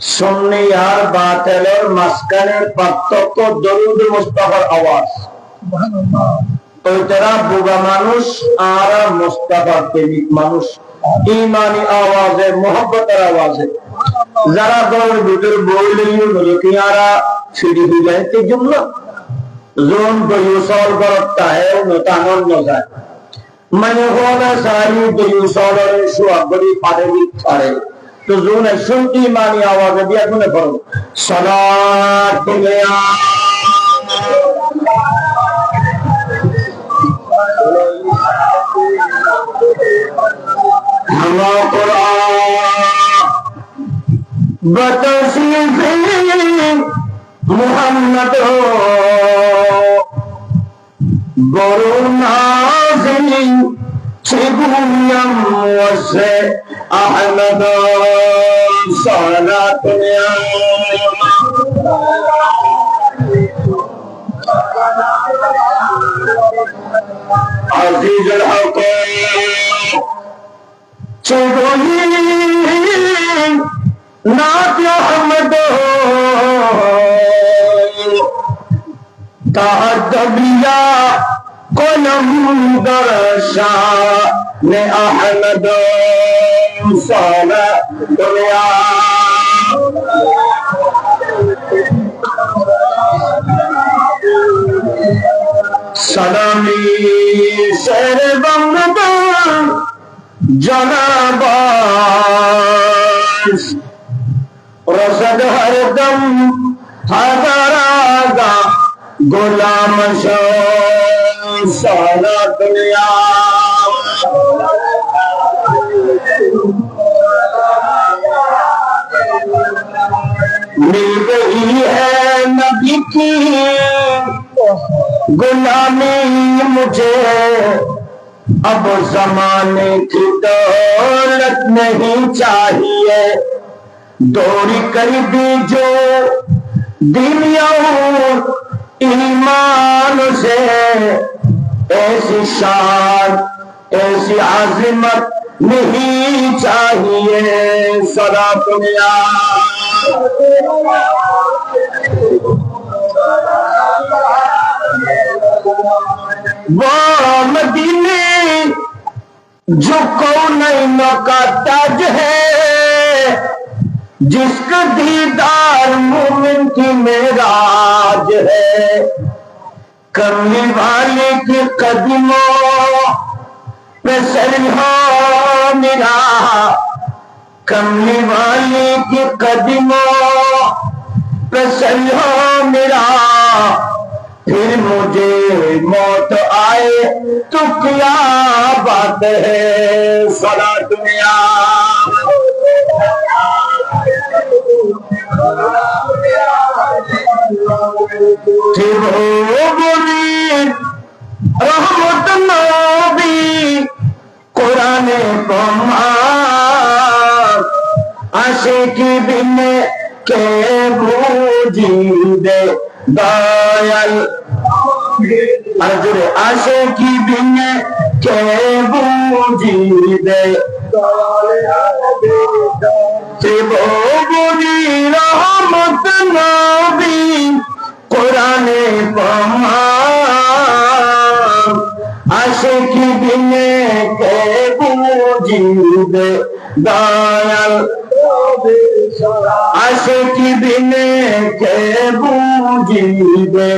সুন্নি আর বাতিলের মাঝখানের পার্থক্য দরুদ মুস্তাফার আওয়াজ। ওই তারা বোবা মানুষ আর মুস্তাফার প্রেমিক মানুষ, ইমানি আওয়াজে, মোহব্বতের আওয়াজে। যারা দলের ভিতরে বইলেও হলো কি আরা সিঁড়ি হইলে এই জন্য জোন বইউসল করতা হেও নতানন নজায় মানে হওয়া সারি বইউসলের সুয়াবরি পারে বিছারে। তো জোন শুন ইমানি আওয়াজে দিয়া শুনে পড়ো সালাত তুলিয়া হামা কুরআন বতশিফি মুহাম্মদ বরুনাজিলি ছিগুয়াম ওয়াসে আহমদ সালাতুয়া আজিজুল হক ছিগুই नात अहमद तादबिया कलम दरशा ने अहमद साला दुनिया सलामी शेर बंगदा जनाबास रसद हरदम हजारागा गुलाम सारा दुनिया मिल गई है नबी की गुलामी मुझे, अब जमाने की दौलत नहीं चाहिए, दौरी कर दी जो दिन और ईमान से, ऐसी शान ऐसी आज़मत नहीं चाहिए सदा दुनिया। वो मदीने जो कौनैन का ताज है, जिसका दीदार मोमिन की मेराज है, कमली वाले के कदमों पे सर हो मेरा, कमली वाले के कदमों पे सर हो मेरा, फिर मुझे मौत आए तो क्या बात है सारा दुनिया। रहमत नबी कुराने पमार आशिकी बिने के मुजीदे दयाल अर्जुन आशिकी बिने के मुजीदे त्रिभुवनी रहमत नबी कुराने पमार आशिकी बिने के मुजीदे दयाल आशिकी बिने के मुजीदे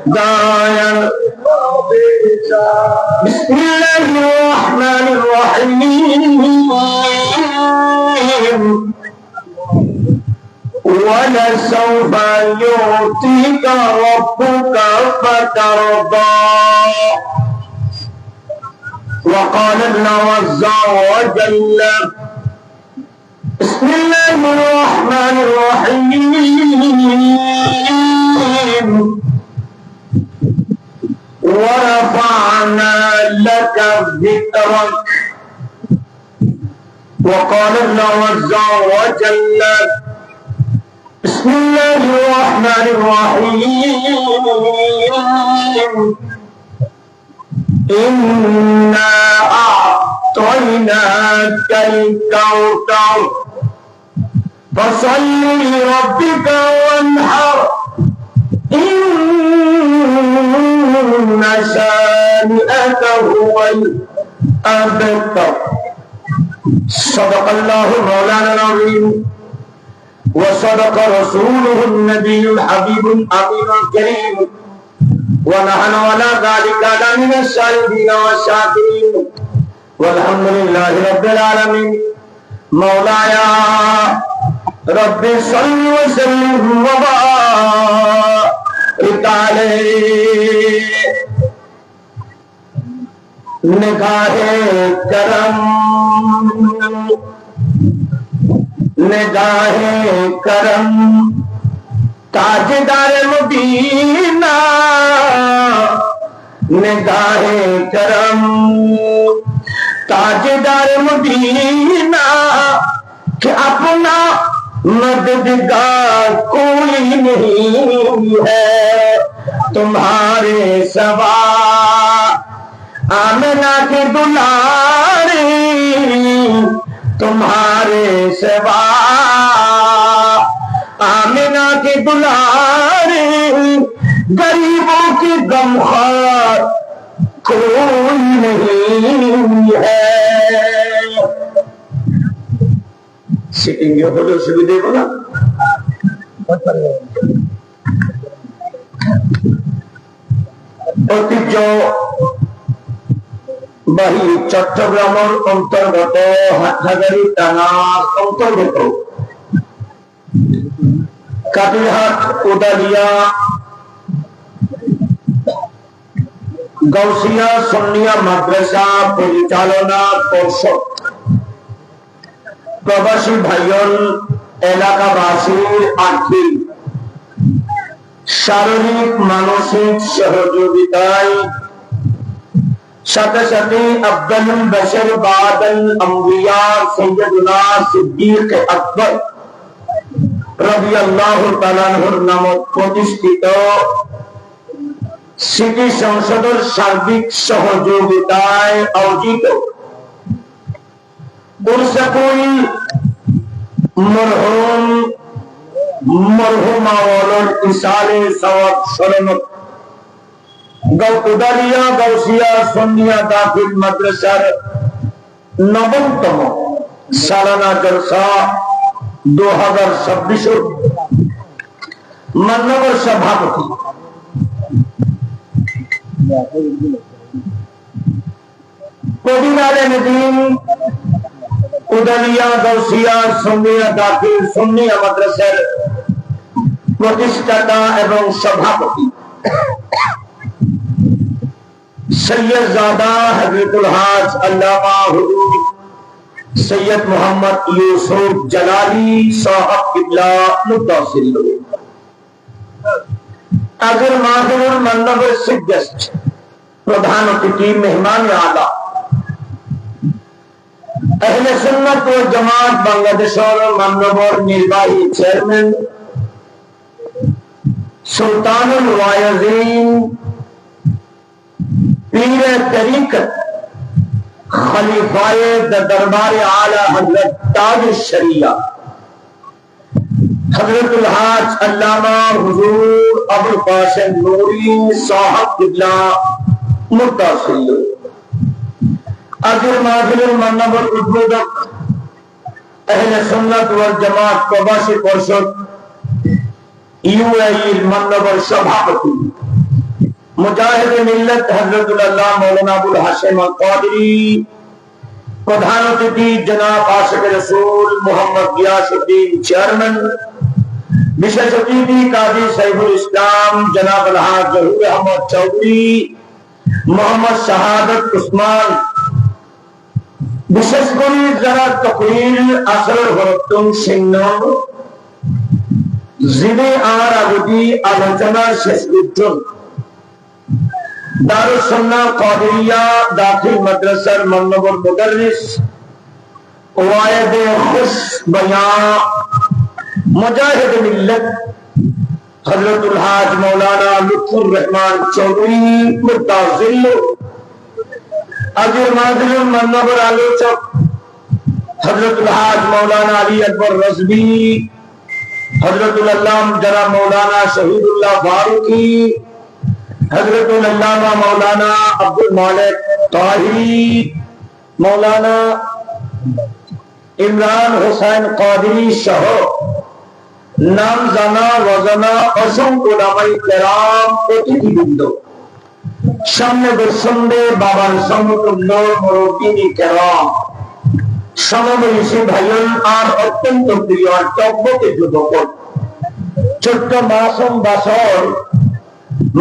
दयाल। बिस्मिल्लाहिर्रहमानिर्रहीम वलसौफ यु'तिका रब्बुका फतरदा। وقال الله عز وجل بسم الله الرحمن الرحيم ورفعنا لك ذكرك. وقال الله عز وجل بسم الله الرحمن الرحيم إنا أعطيناك الكوثر فصل لربك وانحر إن شانئك هو الأبتر صدق الله مولانا العظيم وصدق رسوله النبي الحبيب الأمين الكريم ونحن على ذلك لمن الشاهدين والشاكرين والحمد لله رب العالمين مولاي رب صل وسلم وبارك عليه निगाहे करम ताजदार मदीना निगाहे करम ताजदार मदीना कि अपना मददगार कोई नहीं है तुम्हारे सवा आमना के दुलारे तुम्हारे सिवा आमना के दुलारे गरीबों की गमखार कोई नहीं है सिटिंग হলো সুবিধে বলা ঐতিহ্য বাহি চট্টগ্রামের অন্তর্গত হাটহাজারী থানার অন্তর্গত কাটিরহাট উদালিয়া গাউসিয়া সুন্নিয়া মাদ্রাসা পরিচালনা পর্ষদ প্রবাসী ভাইয়ন এলাকাবাসীর আর্থিক শারীরিক মানসিক সহযোগিতায় সাথে সাথে আফদালুল বাশর বাদাল আম্বিয়া সাইয়্যিদুনা সিদ্দিক আকবর রাদিয়াল্লাহু তাআলা আনহুর নামে প্রতিষ্ঠিত সিটি সংসদের সার্বিক সহযোগিতায় আয়োজিত উরসাকুল মরহুমা ওয়ালার ইসালে সওয়াব শরণত উদালিয়া গাউসিয়া সুন্নিয়া দাখিল মাদ্রাসার নবমতম সালানা জলসা 2026 মাননীয় সভাপতি কবির দিন উদালিয়া গাউসিয়া সুন্নিয়া দাখিল সুন্নিয়া মাদ্রাসার প্রতিষ্ঠাতা এবং সভাপতি सैयदजादा हजरतुल हाज अल्लामा हुजूर सैयद मोहम्मद यूसुफ जलाली साहब किबला मुतासिर अगर माहफिलुल माननीय चीफ गेस्ट प्रधान अतिथि मेहमान आला अहले सुन्नत व जमात बांग्लादेशर माननीय निर्वाही चेयरमैन सुल्तानुल वाइजीन पीर तरीकत खलीफाए दरबार आला हजरत ताज शरिया हजरतुल हाज अल्लामा हुजूर अबुल कासिम नूरी साहब किबला मुतासिल अजर महफिलुल माननीय उद्बोधक अहले सुन्नत वल जमात प्रवासी परिषद यूएई माननीय सभापति मुजाहिद मिल्लत हजरतुल अल्लाह मौलाना अबुल हाशिम अल कादरी प्रधान अतिथि जनाब आशिक रसूल मोहम्मद गियासुद्दीन चेयरमैन विशेष अतिथि काजी सैफुल इस्लाम जनाब अलहाज जहूर अहमद चौधरी मोहम्मद शहादत उस्मान विशेष করে যারা তকরির আসরের হরতুম সিংহ জিনে আর আগদি আলোচনা শেষ করছেন दारुल सुन्नाह कादिरिया दाखिल मदरसा मनवर मुदर्रिस वायद खुश बयां मुजाहिद मिल्लत हजरतुल हाज मौलाना लुत्फुर रहमान चौधरी मुताजिल अजर मादिल मनवर आलोचक हजरतुल हाज मौलाना अली अकबर रज़वी, हजरतुल अल्लामा जनाब मौलाना शहीदुल्लाह फारूकी, हजरतुल अल्लामा मौलाना अब्दुल मालिक ताहिरी, मौलाना इमरान हुसैन कादरी सह नाम जाना वजाना असंख्य उलामाए केराम अतिथिबृंद, सामने दर्शनदे बाबार समতুल्য मुरब्बी केराम, সমবয়সী ভাইয়ের আর অত্যন্ত প্রিয় টকবকে যুবক, ছোট্ট মাসুম বাসর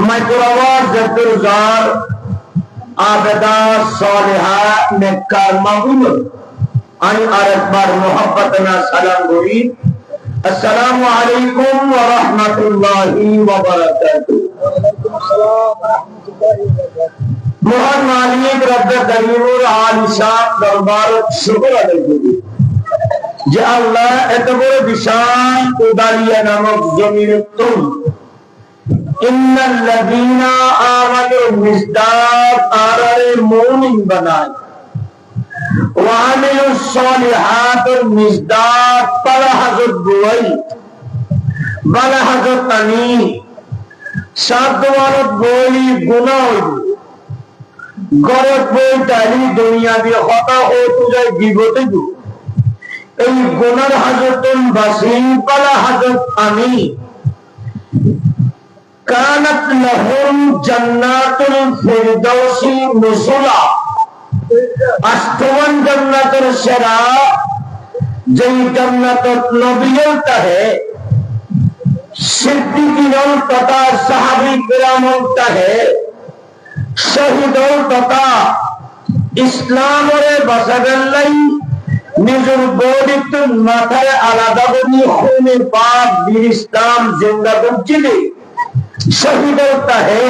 মাইক্রোওয়ার জাদুরজার আবেদা সালেহা নেককার মামুন, আমি আরেকবার মোহাব্বতনা সালাম করি। আসসালামু আলাইকুম ওয়া রাহমাতুল্লাহি ওয়া বারাকাতুহু। মহান মালিক রব্বে করিমুর আলিশান দরবার শুকর আদায় করি যে আল্লাহ এত বড় বিশাল উদারিয়া নামক জমির তুল ইন্নাল্লাযীনা আমানু মিসদাক আরারে মুমিন বানায় ওয়া আমিলুস সালিহাতের মিসদাক পারা হযরত বুয়াই বালা হযরত আনী সাদওয়ারত বলি গুনাহ হইব গরত বই তালি দুনিয়া দিয়ে হতা হতে যায় বিগতে যু এই গুনার হাজতুল বাসিম পালা হাজত আমি কানাত লাহুম জান্নাতুল ফিরদাউসি নুসুলা, আষ্টমান জান্নাতের সেরা যেই জান্নাতত নবীও তাহে সিদ্দিকীন তথা সাহাবী কিরামও তাহে শহীদ তথা ইসলামরে বাঁচাবেন নিজের বৌদিত্ব মাথায় আলাদা করি খুনে পাক বীর ইসলাম জিন্দা করছিলে শহীদ তাহে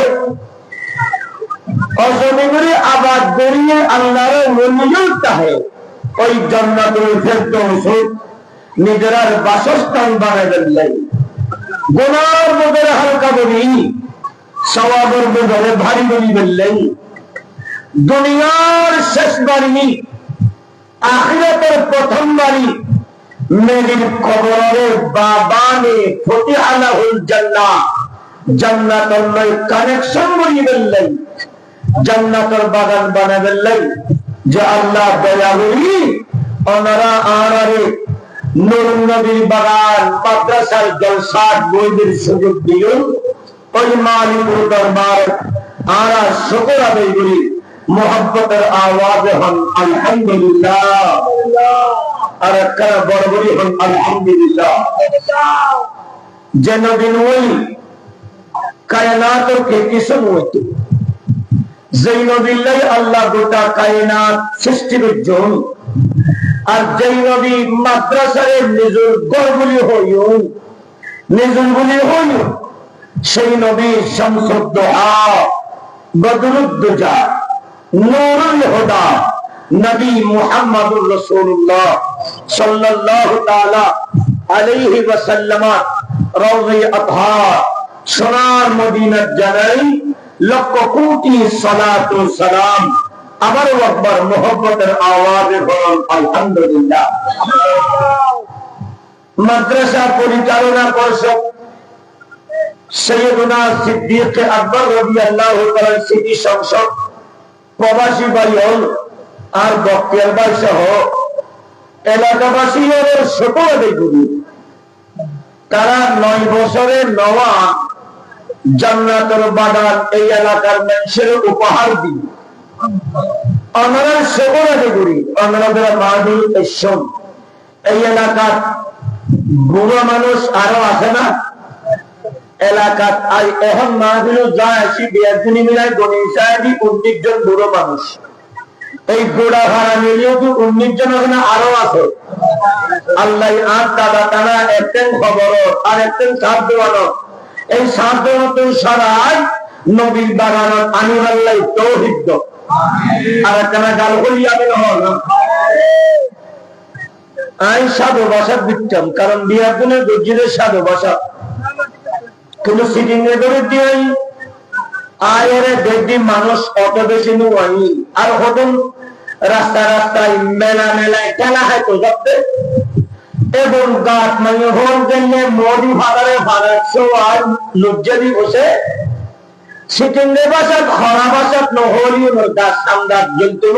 অজমিগুলি আবাদ করিয়ে আল্লাহর মনিও তাহে ওই জান্নাতুল ফেরদৌস নিজের বাসস্থান বানাবেন। গুনার বোঝে হালকা করি সওয়াবের বোঝে ভারী করি বললেন। দুনিয়ার শেষ বাড়ি আখিরাতের প্রথম বাড়ি মেরির কবরের বাবানে ফতিহালাহুল জান্নাহ জান্নাতের লয় কানেকশন করি বললেন, জান্নাতের বাগান বানাবেন যে আল্লাহ দয়া করি ওনারা আনারে নূর নবীর বাগান মাদ্রাসার জলসার বইদের সুযোগ দিও ওই মালিকুর দরবার আরা শুকর আদায় করি মোহাব্বতের আওয়াজে হন আলহামদুলিল্লাহ, আর একটা বড় বড় হন আলহামদুলিল্লাহ। যে নবীন ওই কায়নাতের কে কিসম হইতো, যেই নবীলাই আল্লাহ গোটা কায়নাত সৃষ্টির জন্য, আর যেই নবী মাদ্রাসারে নিজের গর্বলি হইও নিজের বলি হইও সেই নবী শামসুদ দুহা বদরুদ দুজা নূরুল হুদা নবী মুহাম্মদুর রাসূলুল্লাহ সাল্লাল্লাহু তাআলা আলাইহি ওয়াসাল্লাম রওজে আতহার সোনার মদিনাত জানাই লক্ষ কোটি সালাত ও সালাম। আবার আকবার মোহাম্মতের আওয়াজে বলুন আলহামদুলিল্লাহ। মাদ্রাসা পরিচালনা পর্ষদ সৈয়দনা সিদ্দিক আকবর রাদিয়াল্লাহু তাআলা স্মৃতি সংসদ প্রবাসী ভাই হল আর বক্তিয়ার ভাই সহ এলাকাবাসীর সকল দেখুন তারা 9 বছরের নওয়া জান্নাতের বাগান এই এলাকার মানুষের উপহার দিন। আমরা সকল দেখুন আমরা মাহদুল ইসলাম এই এলাকার বুড়ো মানুষ আরো আছে না এলাকাত আই এখন মাহফিল যা আসি বিয়াদিনী মিলাই গণি সাহেবই 19 জন বুড়ো মানুষ, এই গোড়া ভাড়া মিলিয়েও তো 19 জন ওখানে আরো আছে। আল্লাহ আর দাদা তারা একদিন খবর আর একদিন সাত দেওয়ানো এই সাত দেওয়ানো সারাই নবীর বাগানত আনির আল্লাহ তৌহিদ আর একটা গাল করি আমি নহল আই সাধু ভাষা দিতাম, কারণ বিয়ার দিনের গজ্জিদের সাধু ভাষা কিন্তু সিটিং করে দিয়ে আয়ের দেখি মানুষ অত বেশি নুয়াই আর হতন রাস্তা রাস্তায় মেলা মেলায় খেলা হয় তো যাতে, এবং গাছ মানে হল গেলে মোদি ভাগারে ভাগাচ্ছ আর লজ্জাদি বসে সিটিংরে বাসাত হরা বাসাত নহলি গাছ সামদার জন্তু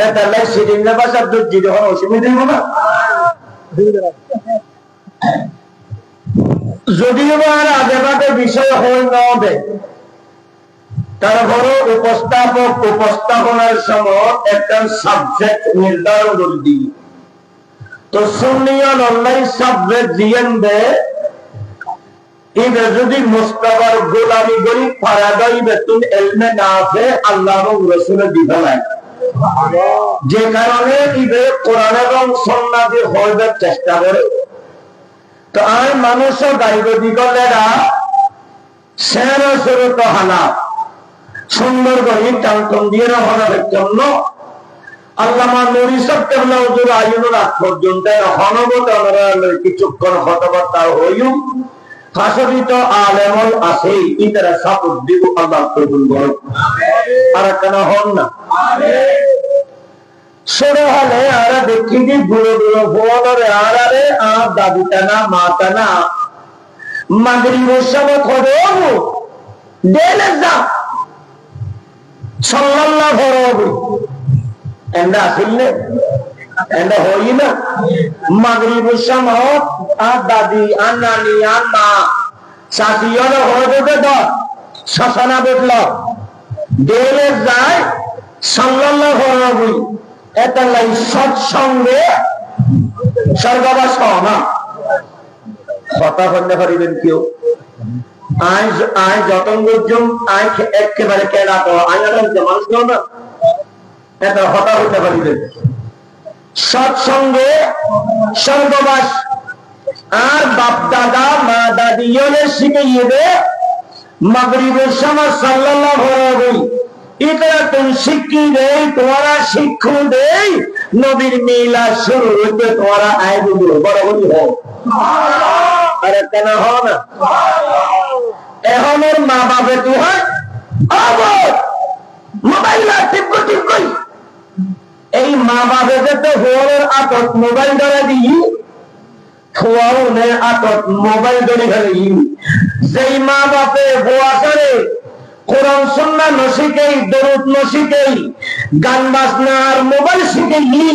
এটা সিটিংরে বাসাত যদি হওয়ার অসুবিধা হইব না। যদিও আর আগে বাগে বিষয় হয়ে নবে, তারপরে উপস্থাপক উপস্থাপনার সময় একটা সাবজেক্ট নির্ধারণ করে দিই। তো সুন্নিয়ন অনলাইন সাবজেক্ট দিয়েন দে এবার যদি মুস্তাফার গোলামি গরি ফারাদাই বেতুন এলমে না আছে আল্লাহ এবং রসুলের দিতে নাই, যে কারণে এবার কোরআন এবং সুন্নাহ দিয়ে হইবার চেষ্টা করে। তো আর মানুষ গাইবি গলেরা শের সুরত হানা সুন্দর করে টালটন দিয়ে হওয়ার জন্য আল্লামা নুরি সাহেব কেবলা হুজুর আইনুর আগ পর্যন্ত হনবত কিছুক্ষণ কথাবার্তা হইও ফাঁসিত আলেমল আছে ইতারা সাপোর্ট দিব আল্লাহ কবুল করুন। আর কেন হন না সরে হলে আর দেখি যে বুড়ো বুড়ো ফোনরে আরে আর দাদিটা না মাতা না মাগরিবের সময় করে ডেলে যা সাল্লাল্লাহু আলাইহি এন্ডা আসলে এন্ডা হই না মাগরিবের সময় আর দাদি আর নানি আর মা সাথীরা হয়ে যাবে তো শাসনা বেটল ডেলে যায় সাল্লাল্লাহু আলাইহি এটা লাই সৎসঙ্গে স্বর্গবাস না কথা বলতে পারিবেন কেউ আজ আজ যতন গর্জন আজ একেবারে কেনা তো আয়ার মানুষ না এটা হতা হতে পারিবেন সৎসঙ্গে স্বর্গবাস। আর বাপ দাদা মা দাদি শিখিয়ে দে মাগরিবের সময় সাল্লাল্লাহু আলাইহি ইকরা তুম শিক্ষি দেই তোমারা শিক্ষু দেই নবীর মিলা শুরু হতে তোমারা আয় বুঝো বড় বড় হও। আরে কেন হও না এখনের মা বাপে তুই হয় মোবাইল টিপ কই এই মা বাপে তো হওয়ার আতত মোবাইল ধরে দিই খোয়াউনের আতত মোবাইল ধরে ফেলে যেই মা বাপে ভুয়া করে কোরআন সুন্নাহ নশিকেই দরুদ নশিকেই গান বাজনা আর মোবাইল শিখেই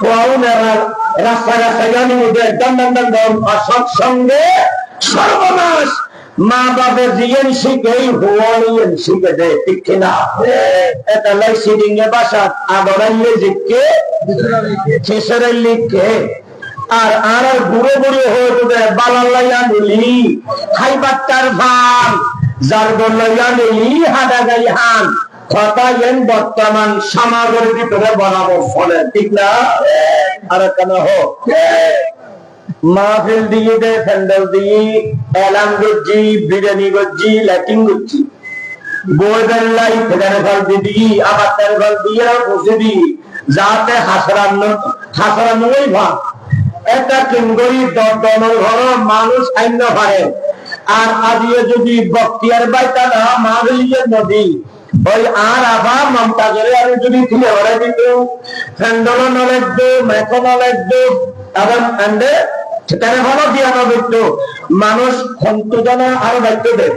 খোয়াউনের রাস্তা রাস্তা গান দম সৎসঙ্গে সর্বনাশ। মা বাপের জিয়েন শিখেই হুয়াইয়েন শিখে দেয় ঠিক কিনা এটা লাই সিডিংয়ে বাসা আগরাইলে জিকে শেষের লিখে আর আর বুড়ো বুড়ো হয়ে যাবে বালাল্লাইয়া নিলি খাইবাটার ভান যার বললাইয়া নিলি হাডা গাই হান কথা এন বর্তমান সমাজের ভিতরে বরাবর ফলে ঠিক না। আর কেন হোক মাহফিল দিয়ে দে প্যান্ডেল দিয়ে এলাম করছি বিরিয়ানি করছি লাইটিং করছি বইদের লাইট ফেলে ফল দিই আবার তেল ফল দিয়ে বসে দিই যাতে হাসরানোই ভাব একটা কিংগরি দমর ঘর মানুষ আইন পারে। আর আজিয়ে যদি বক্তিয়ার বাইতা না মাহফিলের নদী ওই আর আবার মমতা করে আমি যদি তুলে ভরে দিত প্যান্ডেল নলেজ দো মেথো নলেজ দো আবার এন্ডে সেখানে ভালো দিয়া নবৃত্ত মানুষ খন্তজনা আরো দায়িত্ব দেয়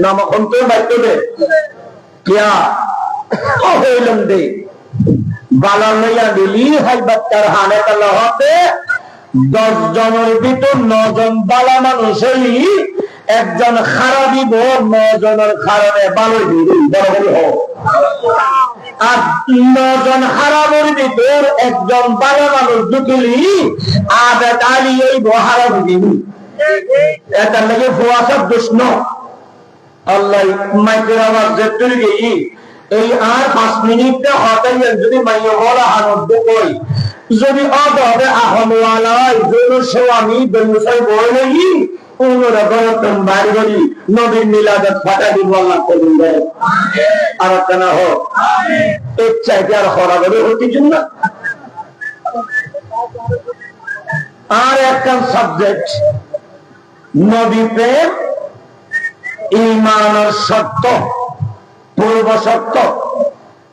নাম খন্ত দায়িত্ব দেয় কিয়া হইলাম দে বালা লইয়া দিলি হাই বাচ্চার হানে তালা হতে 10 জনের ভিতর 9 জন বালা মানুষ হইলি একজন খারাপ দিব 9 জনের কারণে ভালো দিব বড় বড় হোক। আর 9 জন খারাপের ভিতর একজন ভালো মানুষ ঢুকলি আবেদ আলী এই বহারা দিব এটা লাগে ফুয়াশার দুষ্ণ আল্লাহ মাইকের আওয়াজ যেতে গেই এই আর 5 মিনিটে হতাই যদি মাইয়া বলা আনন্দ কই যদি অদবে আহমওয়ালাই জোর স্বামী বেলুসাই বই লাগি ওরা গরতন বাড়ি বাড়ি নবীর মিলাদাত ফাটা দিব আল্লাহ কবুল করে আর কেন হোক এক চাইতে আর খরা করে হতে জন্য। আর একটা সাবজেক্ট নবী প্রেম ঈমানের শর্ত পূর্ব শর্ত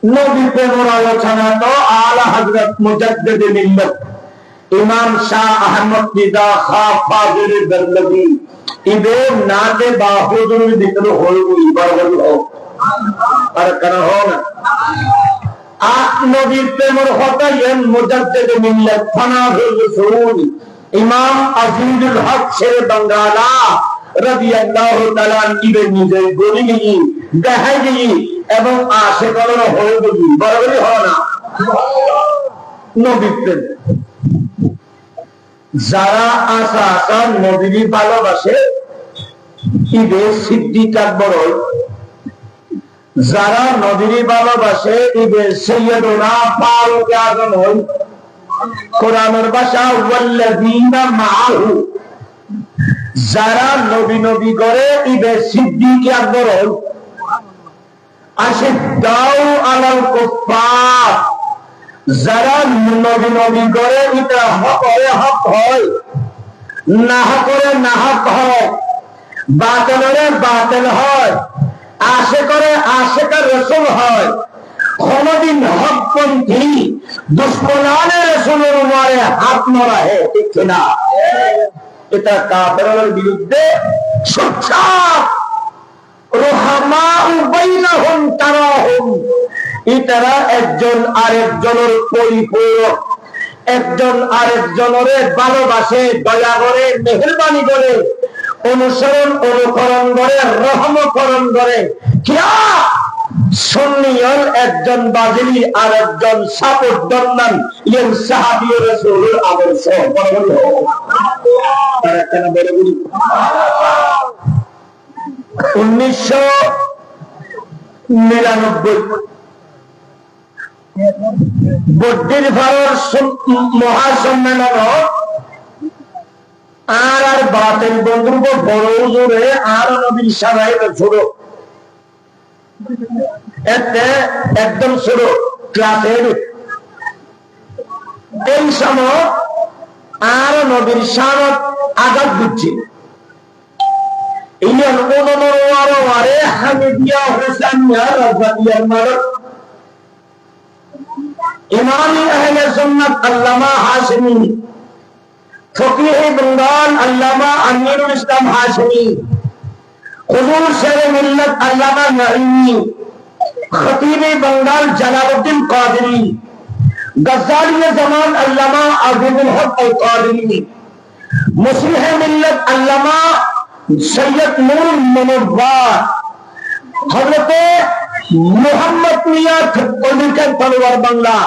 নবী প্রেমের আলোচনা তো আলা হযরত মুজাদ্দিদ মিল্লাত ইমাম শাহ আহমদ রিজা খাঁ ফাজিল দরলভী ইবে নাতে বাহুজুর ভিতরে হইবই বরগল হোক আর কেন হো না নবীর প্রেমের কথা এন মুজাদ্দিদ মিল্লাত ফানাহুল রসুল ইমাম আজিজুল হক শের বাঙ্গালা রাদিয়াল্লাহু তাআলা ইবে নিজে গরিবি দেখাই এবং আশেকর হয়ে গেলি বরাবরই হয় না নবীর প্রেম যারা আশা আশা নবীর ভালোবাসে ইবে সিদ্দিক আকবর, যারা নবীর ভালোবাসে ইবে সৈয়দনা ফারুক আযম হল। কোরআনের ভাষা ওয়াল্লাযীনা মাআহু, যারা নবী নবী করে ইবে সিদ্দিক আকবর হল। আশিদ্দাউ আলাল কুফার, যারা নবী নবী করে এটা হক হয়, না করে না হক হয়, বাতিলের বাতিল হয়, আশেকার রাসূল হয়। কোনদিন হকপন্থী দুশ্মনানে রাসূলের উপরে হাত নড়ায়, ঠিক না? এটা কাফেরদের বিরুদ্ধে সোচ্চার। রুহামাউ বাইনাহুম তারাহুম, ইতারা একজন আরেকজনের পরিপূরক, একজন আরেকজনের ভালোবাসে, দয়া করে, মেহেরবানি করে, অনুসরণ অনুকরণ করে, রহমকরণ করে। কিয়া সুন্নিয়ল একজন বাজিলি আর একজন সাপোর্ট দন্নান ইয়েন সাহাবী রাসূলের আদর্শ বরাবর হোক। আর একটা বড় গুরু 1999 বদ্রির মহাসম্মেলন আর বাতের বন্ধুকে বড় জোরে আর নবীর সারাই ছোট একদম ছোট ক্লাসের এই সময় আর নবীর সারত আঘাত দিচ্ছে। ইমামি আহলে সুন্নাত আল্লামা হাশমি, ফকিহ বেঙ্গল আল্লামা আমিরুল ইসলাম হাশমি, হুজুর শেরে মিল্লাত আল্লামা নাঈমি, খতিব বেঙ্গল জালালউদ্দিন কাদরি, গজ্জালি জামান আল্লামা আজিজুল হক আল কাদরি, মুসলিহ মিল্লাত আল্লামা সৈয়দ নূর মুনব্বার, হযরতে মুহাম্মদ মিয়া থকলিকার তলোয়ার বাংলা।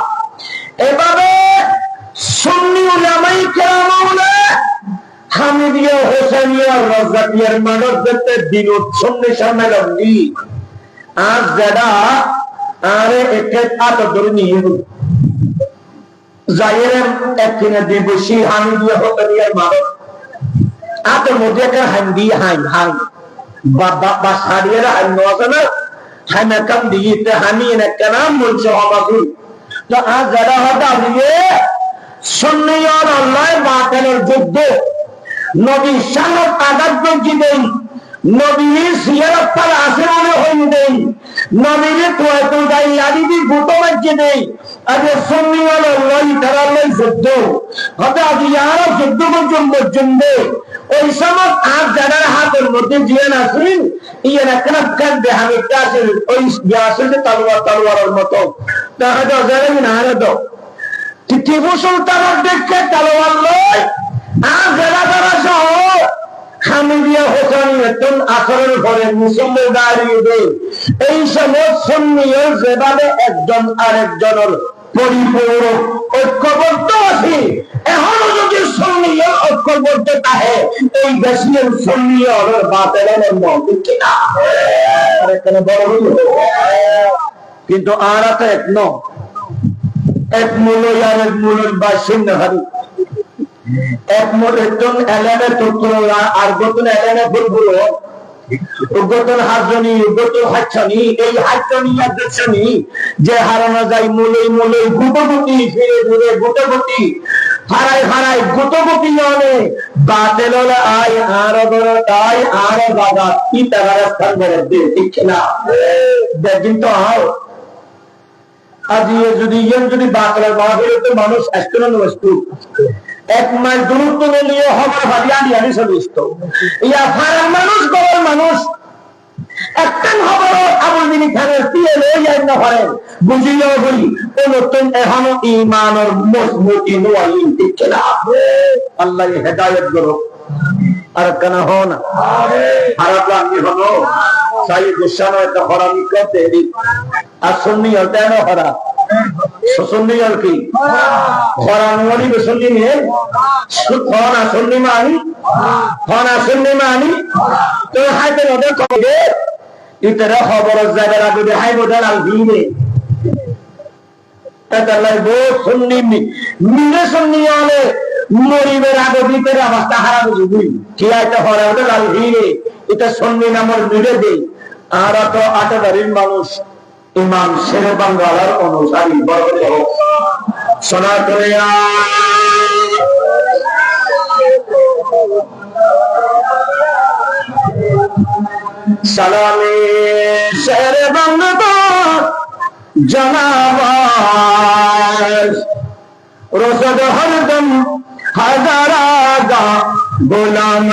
এভাবে সুন্নি উলামায়ে কেরামে হামিদিয়া হোসেনিয়া রাজাতিয়ার মানবতে বিরোধ সুন্নি সম্মেলন দি আজ যারা আরে একে আত ধরে নিয়ে জায়ের একদিনে দিবসী হামিদিয়া হোসেনিয়ার মানব আত মধ্যে একটা হান্দি হাই বা সারিয়ারা হান্দি আছে না হানা কাম দিতে হানি না কানাম বলছে হবাকুল। তো আজ যারা হতা দিয়ে সুন্নি আর আল্লাহ বাতিলের যুদ্ধ, নবী সালত আঘাত করছি দেই, নবীর সিয়ারত পাল আসমানে হইন দেই, নবীর তোয়াতুল গাই আদিবি গুতো বাজছে দেই। আজ সুন্নি আর আল্লাহ তাআলা যুদ্ধ হতা দিয়ার যুদ্ধ পর্যন্ত ওই সময় আজ যারা হাতের মধ্যে জিয়ান আসেন ইয়ের একটা কান দেহামি কাছে ওই আসলে তলোয়ারের মতো তাহলে যারা না হারাতো টিপু সুলতানের দেখে তলোয়ার লয় আর যারা যারা সহ হামিদিয়া হোসেন নতুন আসরের ঘরে মুসল্লি দাঁড়িয়ে দেয়। এই সময় সুন্নিও যেভাবে একজন আরেকজনের পরিপূরক ঐক্যবদ্ধ আছে, এখনো যদি সুন্নিও ঐক্যবদ্ধ থাকে এই দেশের সুন্নিও বাতিলের মত কিনা আরেকখানে বড় হইল। কিন্তু আর আছে এক মূল আর এক মূলের বাসিন্দা হারি এক মূলের এলানে তত্ত্ব আর গতন এলানে ভুলগুলো উগতন হাজনি উগতন হাচ্ছানি এই হাচ্ছনি আর দেখছনি যে হারানো যায় মূলে গুটগুটি ফিরে ফিরে গুটগুটি হারাই গুটগুটি মানে বাতিল হলে আয় আর বড় তাই আর বাবা কি তারা স্থান করে দে ঠিক না দেখিন তো আও আজিয়ে যদি বাতলের মাহফিলে তো মানুষ আসতো না নষ্ট এক মাস দূরত্ব নিয়ে হবে ভাবিয়ানি আনি চলিত ইয়া ফারার মানুষ গড়ের মানুষ একটা খবর আবুল দিনী খানের দিয়ে লই যায় না পারেন বুঝিলেও বলি নতুন এখনো ইমানের মজবুতি নোয়ালি ঠিক না আল্লাহ হেদায়েত করো আর কেন হন খারাপ লাগবে হলো সাই গুসানো একটা হরামি করতে আর সুন্নি হতে না হরা সুন্নি আর কি হরানি বেসন্নি নিয়ে হনা সুন্নি মানি তো হাইতে ওদের কবে ইতরা খবর জায়গা রাখবে হাই বোঝার আল দিনে তাহলে বো সুন্নি মিলে সুন্নি হলে মরিবের আগে ভিতরে অবস্থা হারা বুঝবি কি আইতে হরে ওদের আল দিনে এটা সুন্নি নামের মিলে দেই আর তো আটাদারির মানুষ ইমাম শেরে বাঙ্গালার অনুসারী বড় হোক শোনা করে সালামে শেরে বাঙ্গালার জনাব রসদ হরদম হাজার আগা গোলাম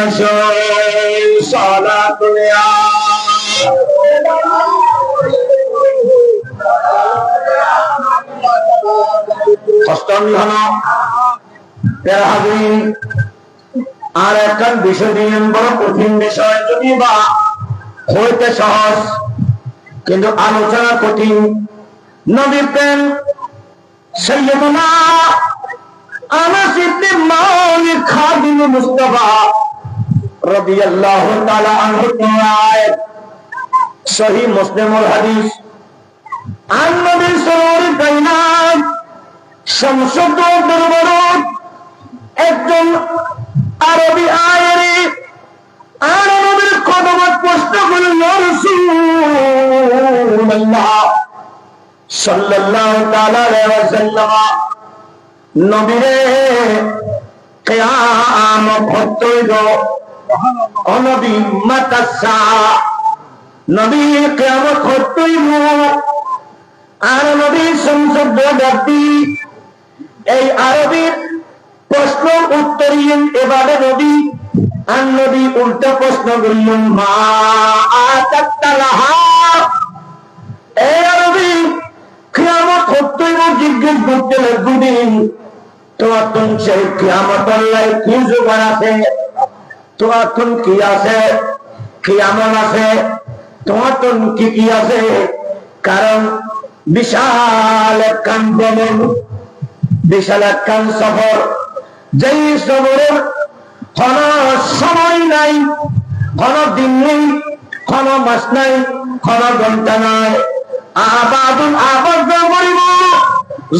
সালা করে আর একটা বিষয় দিলেন বড় কঠিন বিষয় যদি বা হইতে সহজ কিন্তু আলোচনা কঠিন নবী প্রেম সৈয়দনা আনাস ইবনে মালিক খাদিম মুস্তাফা রাদিয়াল্লাহু তাআলা আনহু আয়াত সহিহ মুসলিমুল হাদিস আন নবী সাল্লাল্লাহু আলাইহি সংসদ দরবার একজন আরবি আয়ারি আর নবীর কদমত প্রশ্ন করলেন ইয়া রাসূলুল্লাহ সাল্লাল্লাহু তাআলা আলাইহি ওয়াসাল্লাম নবীরে কিয়ামত হইব নবী মাতাসা নবী কিয়ামত হইব আর নবী সংসদ ডাকতি এই আরবির প্রশ্ন উত্তরিয়েন এবারে নবী আর নবী উল্টা প্রশ্ন করলেন মা আতাতালাহা এই আরবি কিয়ামত হইব জিজ্ঞেস করতে লাগবেন তোমার তুম সেই কিয়ামত আল্লাহ কি জোগাড় আছে তোমার তুম কি আছে কিয়ামত আছে তোমার তুম কি আছে কারণ বিশাল একখান ভ্রমণ বিশাল একখান সফর যেই সফরের কোন সময় নাই কোন দিন নেই কোন মাস নাই কোন ঘন্টা নাই আবাদুল আবাদ করিব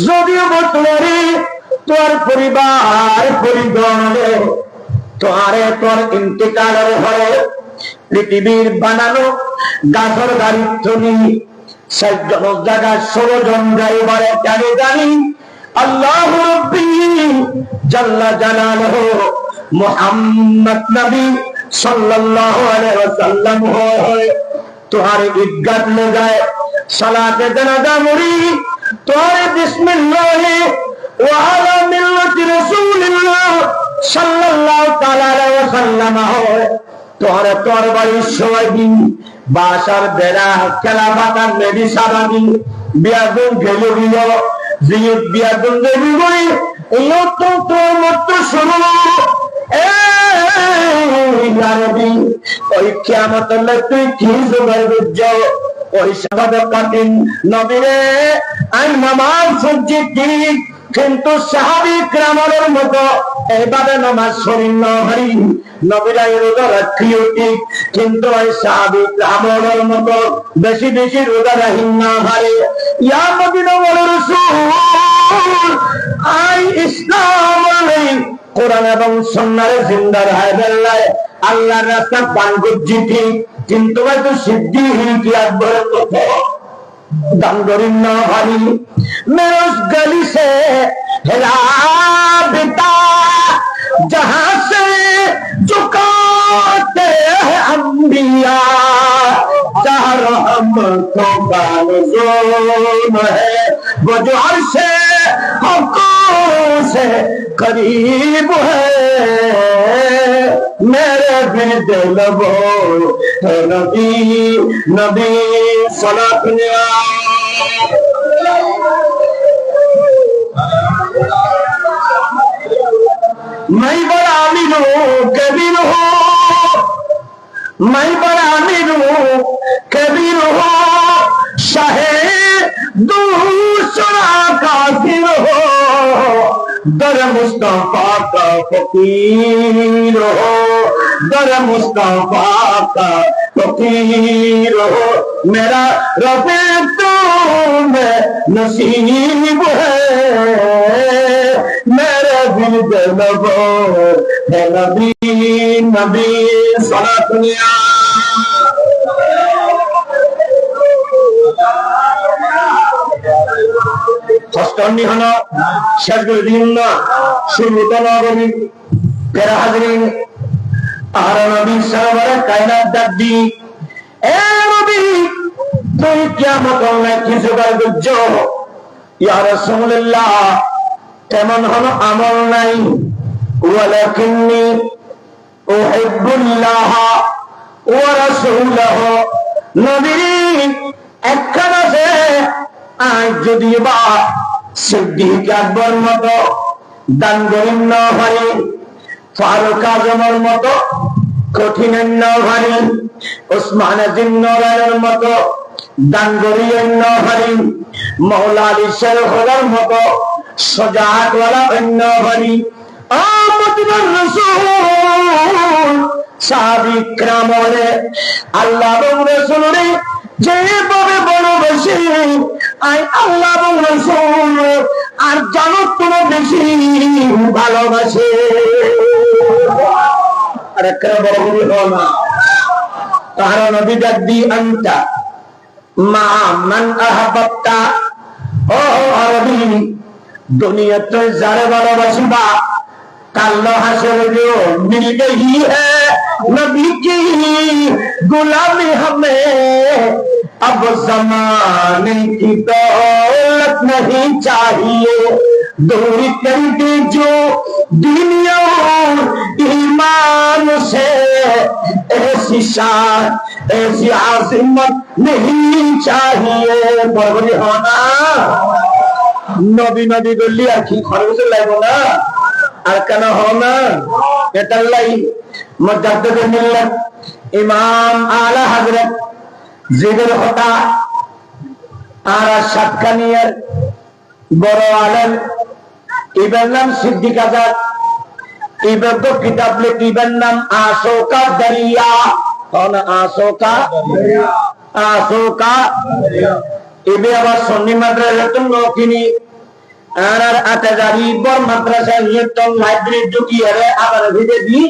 যদিও বর্তমানে তোর পরিবার পরিগণে তোরে তোর ইন্তেকালের হয়ে পৃথিবীর বানানো গাছর দারিদ্র নেই ৬০ জন জায়গায় ১৬ জন ড্রাইভারে জানি আল্লাহ রাব্বি জাল্লা জালালুহু মুহাম্মদ নবী সাল্লাল্লাহু আলাইহি ওয়াসাল্লাম হয় তোহারে ইজ্জত ले जाए সালাতে জানাজা মুরি তোরে বিসমিল্লাহ ওয়া আলা মিল্লাতি রাসূলিল্লাহ সাল্লাল্লাহু তাআলা আলাইহি ওয়াসাল্লাম হয় তোরে তোর বাড়ি সবাই বাসার বেড়া খেলা বাতার মেডি সারাদি বিয়াদুন গেলে গিল জিয়ত বিয়াদুন দেবি গই এত তো মত শুনো আরবি ওই কিয়ামত আল্লাহ তুই কি জোগাড় করছো ওই সাহাবা কাটিন নবীরে আই নামাজ সজ্জিতি কিন্তু সাহাবী کرامের মতো এইভাবে নামাজ শরীর না হরি নবীরা রোজা রাখিও ঠিক কিন্তু ওই সাহাবী کرامের মতো বেশি বেশি রোজা রাখেন না হারে ইয়া মদিনা ওয়ালা রাসূল আই ইসলাম আলাই কোরআন এবং সুন্নাহর জিন্দা রাখবেল্লাহ আল্লাহর রাস্তা বানগুজি ঠিক কিন্তু হয়তো সিদ্ধি কি আকবর কথা দামদরিন না হারি মেরস গলি সে রাবিতা जहां से झुकाते हैं अंबिया जहां रहमतों का नुज़ूल है वो जो अर्शे हक़ों से करीब है मेरे भी दिल वो है नबी नबी सलात मैं बड़ा अमीर हूँ कबीर हूँ मैं बड़ा अमीर हूँ कबीर हूँ शाहे दूसरा काफिर हो दर मुस्तफा का फकीर हो दर मुस्तफा का फकीर हो मेरा रबे तुम्हें नसीब है मेरे दिल पे नबो है नबी नबी सलात दुनिया ষষ্ঠী হল শেষ করে দিন না শুরুতে নবী তেরা হাজরিন আর নবী সরবরে কায়নাত দাদি এ নবী তুই কিয়ামত অনলাইন কিছু করে বুঝছ ইয়া রাসূলুল্লাহ তেমন হলো আমল নাই ওয়ালাকিন্নী উহিব্বুল্লাহ ওয়া রাসূলুহু নবী একখানা আছে আজ যদি বা সিদ্দিক আকবর মতো দান গরিব না ভারী ফারুক আজমের মতো কঠিন না ভারী ওসমান জিন্নরানের মতো দান গরিব না ভারী মওলা আলী শেরফুলের মতো সজাত ওয়ালা না ভারী আমদুর রাসূল সাহাবী کرام বলে আল্লাহ এবং রাসূলের যেভাবে ভালোবাসি আই আল্লাহ এবং রাসূল আর জানো তুমি বেশি ভালোবাসে আর একটা বড় হলো না তার নবী দাদি আনতা মা মান আহাব্বতা ও আরবি দুনিয়াতে যারা ভালোবাসিবা कल हशर जो मिल गई है नबी की गुलामी हमें अब ज़माने की दौलत नहीं चाहिए दूरी कर दी जो दुनिया ईमान से ऐसी शान ऐसी आज़मत नहीं चाहिए बरबरी होना नबी नबी बोली आखी खरगोश लागो ना আর কেন হয় না এটার লাই মুজাদ্দিদ মিল্লাত ইমাম আলা হযরত জিগর হতা আর সাতকানিয়ার বড় আলেম ইবন নাম সিদ্দিক আজাদ ইবন তো কিতাব লিখিবেন নাম আশোকা দরিয়া কোন আশোকা দরিয়া আশোকা ইবে আবার সুন্নি মাদ্রাসাতুল নকিনি আর আতাজারি বর মাদ্রাসা নিয়তন লাইব্রেরি ঢুকিয়ে আবার ভিড়ে দি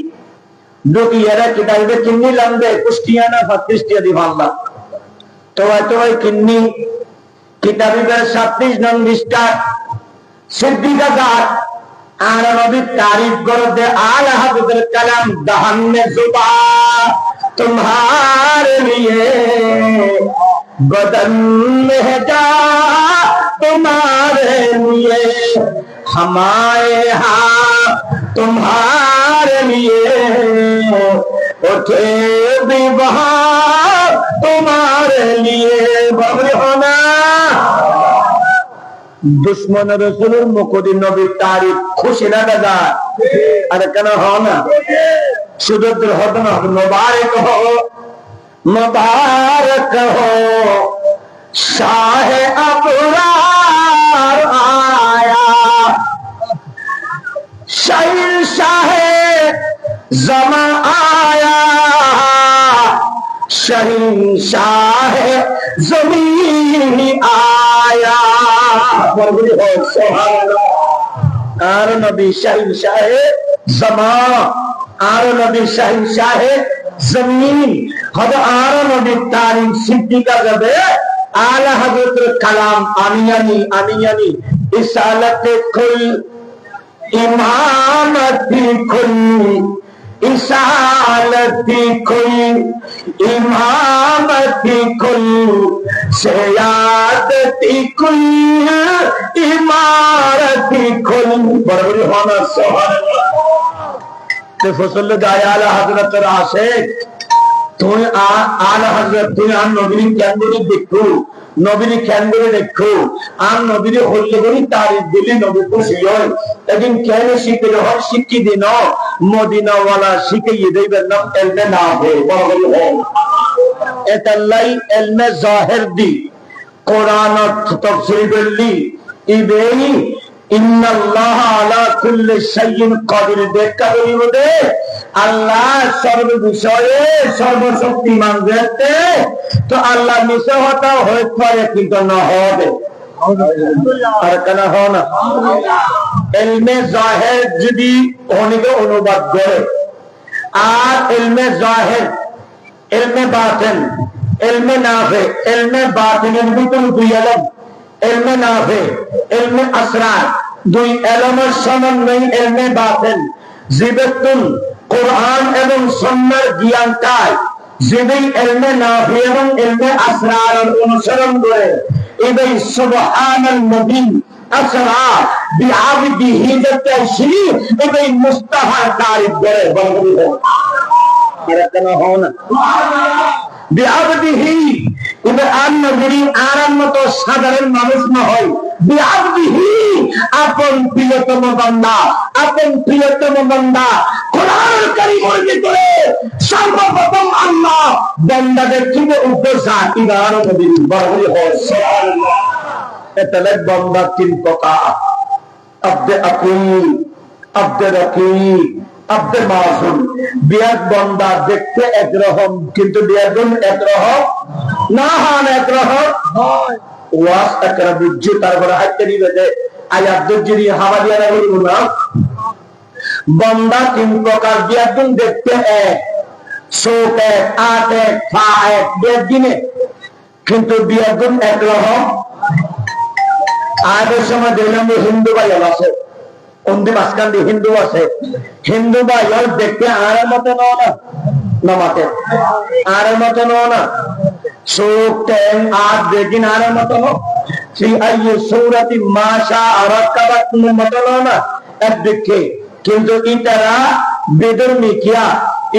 ঢুকিয়ে কিতাবে কিন্নি লম্বে কুষ্টিয়ানা ফাতিস্টিয়া দি ভাল্লা তো কিন্নি কিতাবের 37 নং পৃষ্ঠা সিদ্দিক আজাদ আর নবীর তারিফ করতে আলা হাজরতের কালাম দহন মে जुबा तुम्हारे लिए बदन में जा तुम्हारे लिए हमारे यहाँ तुम्हारे लिए उठे भी वहाँ तुम्हारे लिए बबरी होना दुश्मन रसूलुर मुकुदी नबी तारीफ खुशी ना दादा अरे कना हो ना सुदर होता ना मुबारक हो शाह अबरार आया शाहिर शाह ज़मा आया शाहिर शाह ज़मीन आया আর নবী শাহির শাহ ज़मा আর নবী শাহির শাহ ज़मीन হযরত আর নবী তারিখ সিদ্দিকা যাবে आला हज़रत कलाम आमियानी इसालत कुल इमामती कुल इसालती कुल इमामती कुल सियादती कुल इमारती कुल बराबरी होना सुभान फसल गाया आला हजरत आशिक तुम आला हजरत तुम आन नबी केंद्रे देखो नबी केंद्रे देखो आन नबी हल्ले करी तारीफ दिली नबी खुशी হয় लेकिन কেন শিখে যখন শিক্ষি দিন মদিনা ওয়ালা শিখিয়ে দিবেন না এলমে না হয় বরাবরি হয় এতাল্লাই এলমে জাহির দি কোরআন তাফসীর বললি ইবেই ইন্নাল্লাহ আলা কুল্লি শাইইন কাদির দেখা বলিবদে আল্লাহ সর্ব বিষয়ে সর্বশক্তিমান যেতে তো আল্লাহ নিশ্চয় হতা হয়ে পারে কিন্তু না হবে আর কেন হয় না ইলমে জাহির যদি অনেকে অনুবাদ করে আর ইলমে জাহির ইলমে বাতিন ইলমে নাফি ইলমে বাতিনের ভিতর দুই ইলম ইলমে নাফি ইলমে আসরার দুই ইলমের সমন্বয় ইলমে বাতিন জিবাতুন কোরআন এবং সুন্নাহর জ্ঞান পায় যিনি ইলমে নাফি এবং ইলমে আসরার অনুসরণ করে এই সুবহানাল মুবিন আসরা বিআবদিহি তাশরীফ এই মুস্তাফার তারিফ করে বলবি এরা কেন হয় না বিআবদিহি ইবে আন নবী আরাম মতো সাধারণ মানুষ না হয় বিআবদিহি আপন প্রিয়তম বান্দা কোরআন কারীমের ভিতরে সর্বপ্রথম আল্লাহ বান্দাদের থেকে উপদেশ ইবার নবী বলবি হয় সুবহানাল্লাহ এতলে বান্দা তিন প্রকার আব্দে আকিল আব্দে রাকিব আব্দে মাসুম বিয়াদ বান্দা দেখতে একরকম কিন্তু বিয়াদুন একরকম না হন একরকম হয় ওয়াস একরা বুঝি তারপরে হাইতেরি বেদে আয়াত দুজি হাওয়ালিয়ারা বলবো না বান্দা তিন প্রকার বিয়াদুন দেখতে এক চোখ এক আট এক পা এক বেদিনে কিন্তু বিয়াদুন একরকম আগের সময় দেখলাম হিন্দু ভাই আছে অন্তিম মাঝখান হিন্দু আছে হিন্দু ভাই দেখতে আরের মতো নামাতে আরের মতো না চোখ ট্যাং আট দেখিন আরের মতো সেই আইয়ে সৌরাতি মাসা আর মতো না এক দেখে কিন্তু ইতারা বেদর্মী কিয়া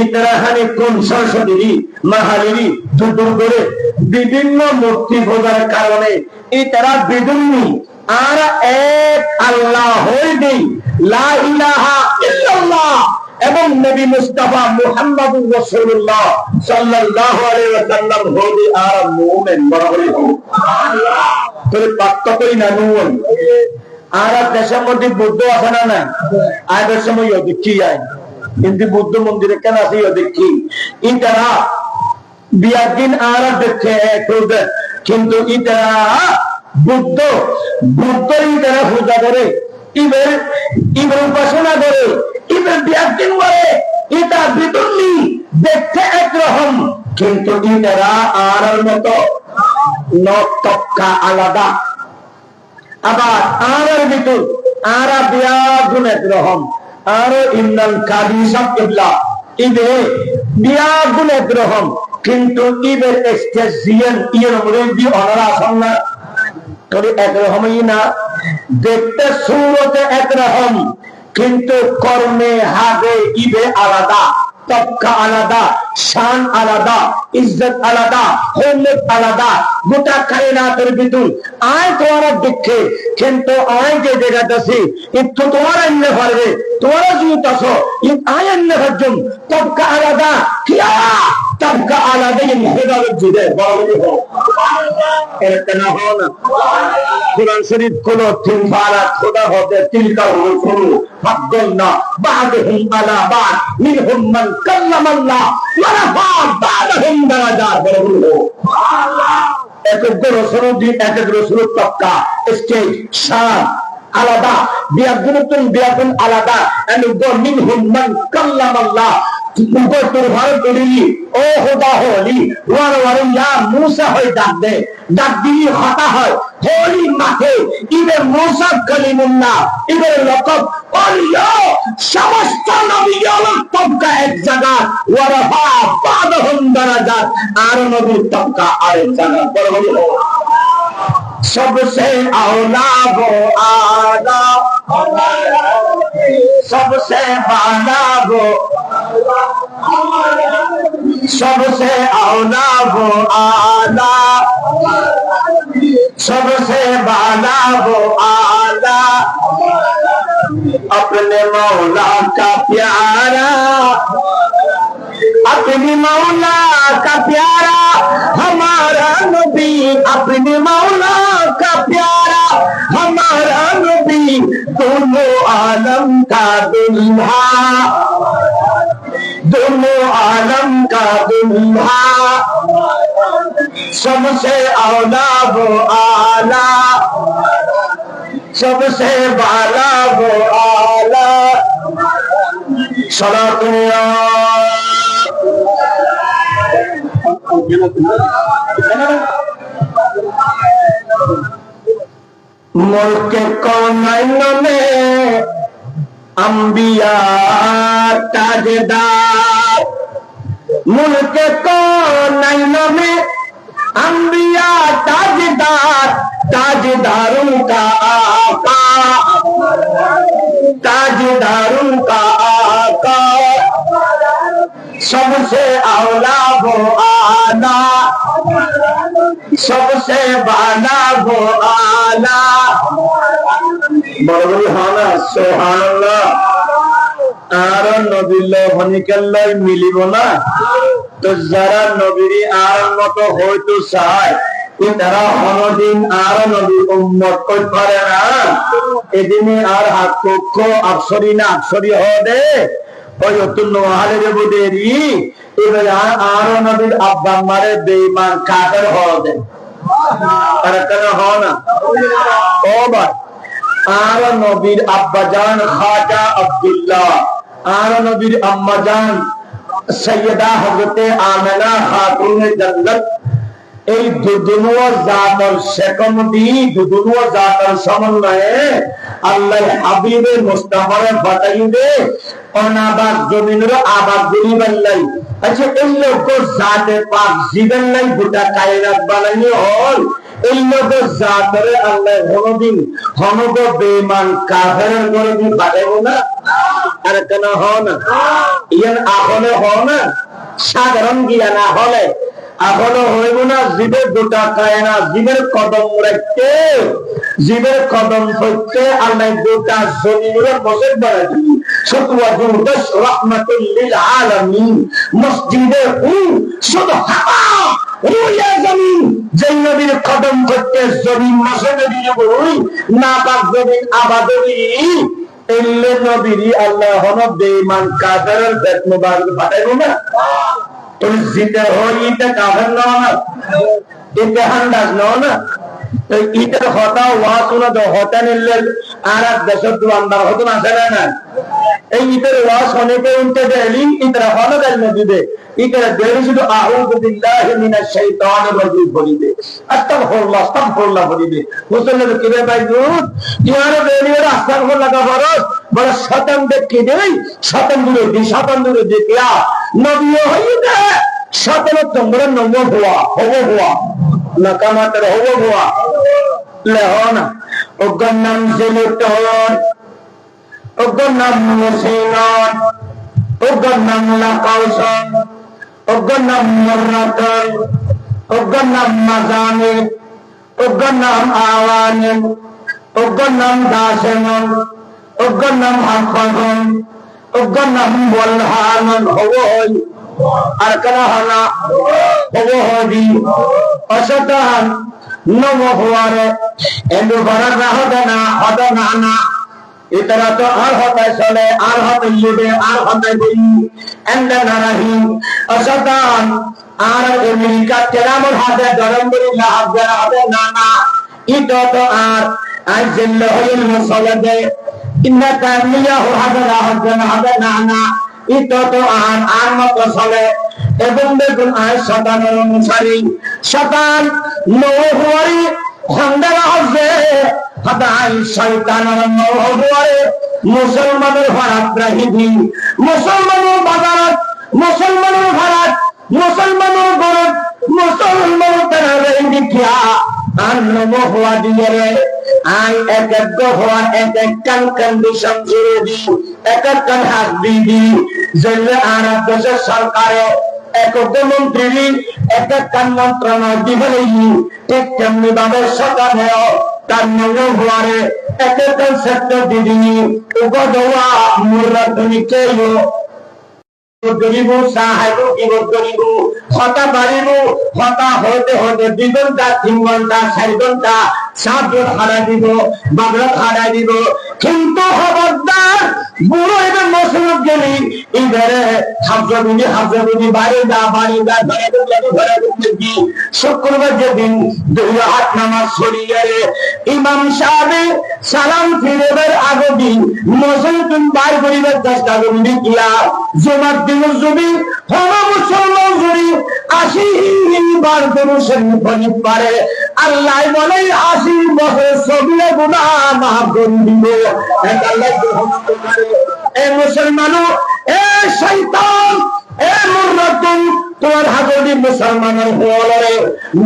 ইতারা হানি কোন সরস্বতী মাহালিরি দুদুর করে বিভিন্ন মূর্তি পূজার কারণে ইতারা বেদর্মী আর এক আল্লাহ হইনি লা ইলাহা ইল্লাল্লাহ এবং নবী মুস্তাফা মুহাম্মাদুর রাসূলুল্লাহ সাল্লাল্লাহু আলাইহি ওয়াসাল্লাম হইনি আর মুমিন বরাবরই সুবহানাল্লাহ তোর পাক্কাই না নুন আর দেশের মধ্যে বুদ্ধ আছে না না আগের সময় দেখি যায় কিন্তু বুদ্ধ মন্দিরে কেন আছে দেখি ইতারা বিয়ার দিন আর দেখে কিন্তু ইতারা বুদ্ধ ইতারা পূজা করে ইবের উপাসনা করে ইবের বিয়াদিন করে এটা বিদুল্লি দেখতে একরকম কিন্তু ইতারা আর মতো নটকা আলাদা আবার আর ভিতর আর বিয়াগুন একরকম আর ইন্নাল কাদিসাব কিবলা ইবে বিয়াগুন একরকম কিন্তু ইবের এক্সটেজিয়ান ইয়ের মধ্যে অনারা আসনা তবে একরকমই না দেখতে সুরতে একরকম কিন্তু কর্মে হাতে ইবে আলাদা তবকা আলাদা শান আলাদা ইজ্জত আলাদা হরমত আলাদা গোটা কায়নাতের ভিতর আয় তোমার দেখে কিন্তু আয় যে দেখাতেছি একটু তোমার এনে পারবে তোমার জুত আছো আয় এনে ভাজন তবকা আলাদা কিয়া তবকা আলাদা এই হেদায়েত জুড়ে বড় হোক এটা না হয় না কুরআন শরীফ কোন তিন বারা খোদা হতে তিলকা রাসূল ফাদলনা বাদহুম আলা বাদ মিনহুম মান কাল্লামাল্লাহ ওয়া রাফা বাদহুম দারাজাত বড় হোক সুবহানাল্লাহ এক রাসূল দিন এক রাসূল তবকা স্টেজ শান আলাদা বিয়াগুন আলাদা এন্ড গো মিনহুম মান কাল্লামাল্লাহ ऊपर तुरभार करी ओ खुदा होली वार या मूसा होय डाक दिली हता होय होली माथे इबे मूसा कलिमुल्लाह इबे लकब ओलियो समस्त नबीयों तबका एक जगह वरफा बादहुम दराजात আর নবীর তবকা আরেক জায়গা। सबसे औला वो आला, सबसे बाला वो, सबसे औला वो आला, सबसे बाला वो आला, अपने मौला का प्यारा, अपने मौला का प्यारा हमारा नबी, अपने मौला का प्यारा हमारा नबी, दोनों आलम का दुल्हा, दोनों आलम का दुल्हा, सबसे औला वो आला, सबसे बाला वो आला। मुल्क कौनैन में अंबिया ताजदार, मुल्क कौनैन में अंबिया ताजदार, ताजदारों का आका, ताजदारों का आका, सबसे औला वो आला, सबसे बाला वो आला। बड़बड़ी हाना सुबहानाल्लाह। আর নবীর হনিকাল্লাই মিলিব না, তো যারা নবীর আর মতো হয়তো চায় তারা কোনদিন আর নবীর উম্মত করতে পারে না। এদিনে আর হাত পক্ষ আকসরি না আকসরি হবে ওই অতুল্য মহালে দেবদেরই এবার আর নবীর আব্বা মারে বেঈমান কাফের হবে। আর কেন হয় না? ও ভাই, আর নবীর আব্বা জান খাজা আব্দুল্লাহ, আর নবীর আম্মা জান সৈয়দা হযরতে আমেনা খাতুনে জান্নাত, এই দুদুনো জাতর সেকমদি দুদুনো জাতর সমন্বয়ে আল্লাহ হাবিবে মুস্তাফারে বাতাইবে অনাবাদ জমিনের আবাদ করিবেন লাই। আচ্ছা, এই লোক জাতে পাক জীবন লাই গোটা কায়নাত বানাইনি হল, এই লোক জাতরে আল্লাহ কোনদিন হনগ বেঈমান কাফেরের করে দি বাড়াইব না। আর কেন হয় না? ইয়ান আহলে হয় না, সাধারণ জ্ঞান হলে এখনো হইব না। জীবের গোটা কায়না জীবের কদম রাখতে, জীবের কদম ধরতে আল্লাহ গোটা জমিনের মসজিদ বানাই দিবি। সুতরাং রাহমাতুল লিল আলামিন মসজিদে শুধু হাওয়া রুইয়া জমিন, যেই নবীর কদম ধরতে জমিন মসজিদে দিয়ে বই না পাক জমিন আবাদী এলে নবীর আল্লাহ হন বেঈমান কাফেরের পেট মুবারক পাঠাইব না। তুমি জিতে হয় ইটা কাফের নাও না, ইটা হান্দাজ নাও না। তো ইটার হতা ওয়া শুনে তো হতা নিলে আর এক দেশের দোকানদার হতো না সেটা না। এই ইটার ওয়া শুনে কে উনতে দেলি ইটার হলো গাল নদীতে ইটার দেলি শুধু আউযু বিল্লাহি মিনাশ শাইতানির রাজিম বলিবে, আস্তাগফিরুল্লাহ আস্তাগফিরুল্লাহ বলিবে। মুসলমান কিরে ভাই দুধ ইয়ারে দেলির আস্তাগফিরুল্লাহ কা ফরজ বড় শয়তান দেখি দেই, শয়তান দূরে দেখিয়া নবী হইতে শয়তান তোমরা নম হওয়া হবো হওয়া নাকামাতের হবো হওয়া লেহনা ওগর নাম জিলুতন, ওগর নাম মুসিনন, ওগর নাম লাকাউসন, ওগর নাম মুররাতন, ওগর নাম মাজানি, ওগর নাম আওয়ানি, ওগর নাম দাসেনন, ওগর নাম হাফাজন, ওগর নাম বলহানন হবো হই। আর কেন হনা হবো হবি অসতান নম হওয়ারে এন্ডু ভরার না হবে না হবে না না ইতরা তো আর হতে চলে আর হতে লিবে আর হতে বই এন্ডে না রাহি অসতান আর আমেরিকা তেরামর হাতে গরম করে না হবে না না ইতো তো আর আজ জিল্লা হইল মুসলাদে ইন্না কামিয়া হবে না না ইতো তো আর মত চলে। এবং দেখুন আজ শতানের অনুসারী শতান নৌহুয়ারি খন্ডার হবে হতাই শয়তানের নৌহুয়ারে মুসলমানের ভাড়াত রাহিবি, মুসলমানের বাজারত মুসলমানের ভাড়াত মুসলমানের ঘরে মুসলমান তারা দেখিয়া আর নম হওয়া দিয়ে রে আই এক এক হওয়া এক এক কান কন্ডিশন জুড়ে দি এক এক কান হাত দিদি জেলে আর দেশের সরকারে এক মন্ত্রী এক এক কান মন্ত্রণালয় দিবে ঠিক তেমনি ভাবে সরকারেও তার নম হওয়ারে এক এক কান সেক্টর দিদি উপদেওয়া মুর্রা তুমি কেউ গরিব সাহায্য কি গরিব হতা বাড়িব হতা হতে হতে 2 ঘন্টা 3 ঘন্টা 4 ঘন্টা 7 দিন হারা দিব বাবরা হারা দিব কিন্তু খবরদার বুড়ো এবং মসজিদ গেলি ইধারে হাফজাবুনি বাড়ি দা ঘরে কি শুক্রবার যেদিন 2 হাত নামাজ ছড়িয়ে ইমাম সাহেব সালাম ফিরেবার আগে দিন মসজিদ বাইর করিবার চেষ্টা করবি কিয়া জমার দিন যদি হলো মুসলমান যদি 80 বার দরুদ শরীফ পারে আল্লাহ বলে 80 বছর সবিয়ে গুনাহ মাফ করে দিবে আল্লাহ গ্রহণ করে এ মুসলমানো এ শয়তান এ মুরতাদ তোমার হাজরি মুসলমানের হওয়ারে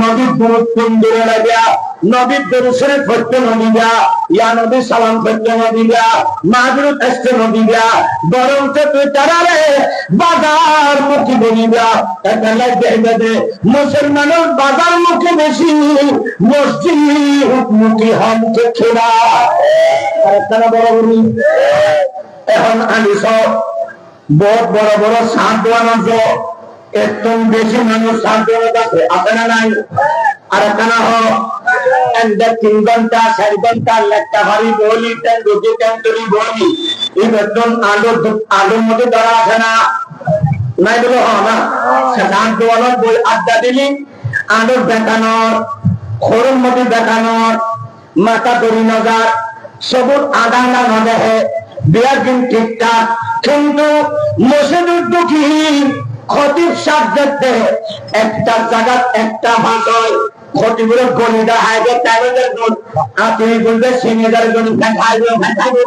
নবীর দরুদ দূরে লাগিয়া নবীর দরুদ শরীফ পড়তে নবীরা ইয়া নবী সালাম পড়তে নবীরা মাদরুদ আসতে নবীরা বরং তুই তারারে বাজার মুখী বলিবা এখানে দেখবে মুসলমানের বাজার মুখে বেশি মসজিদ মুখী হন খেলা তারা বড় বলি এখন আমি সব বহুত বড় বড় সাত দোয়ান আছে একদম বেশি মানুষ সাত দোয়ান আছে না নাই আর এখানে হোক 3 ঘন্টা 4 ঘন্টা লেখা ভারী বলি দুটি ট্যাঙ্করি বলি এই বেতন আলোর মধ্যে ধরা আছে না নাই বলে হ না সাত দোয়ানোর বই আড্ডা দিলি আলোর দেখানোর খোরের মধ্যে দেখানোর মাথা দড়ি নজার সবুর আধা না নদেহে বিয়ার দিন ঠিকঠাক কিন্তু মসজিদের দুঃখী খতিব সাহেব দেখতে একটা জায়গা একটা ভাষায় খতিবের গলিটা হাইবে তাইদের গুণ আপনি বলবে সিনিয়র গুণ খাইবে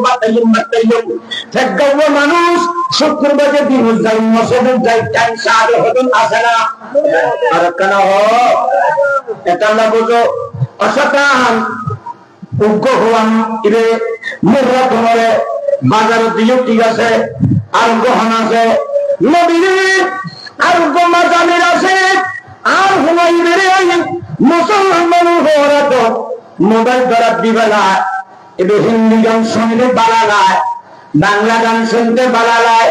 বাতাইম ফেকগব মানুষ শুক্রবারে দিন যাই মসজিদে যাই টাইম সাহেব হদন আসে না আর কেন হ এটা না বুঝো অসকান উগ্র হওয়ান ইরে মুররা তোমারে বাজারে দিও ঠিক আছে আর গহনা আছে নবীর আর গোমাজামির আছে আর হুমায়ুনের মুসলমান হওয়ারা তো মোবাইল দ্বারা দিবেলা এবার হিন্দি গান শুনতে বালা লায় বাংলা গান শুনতে বালা লায়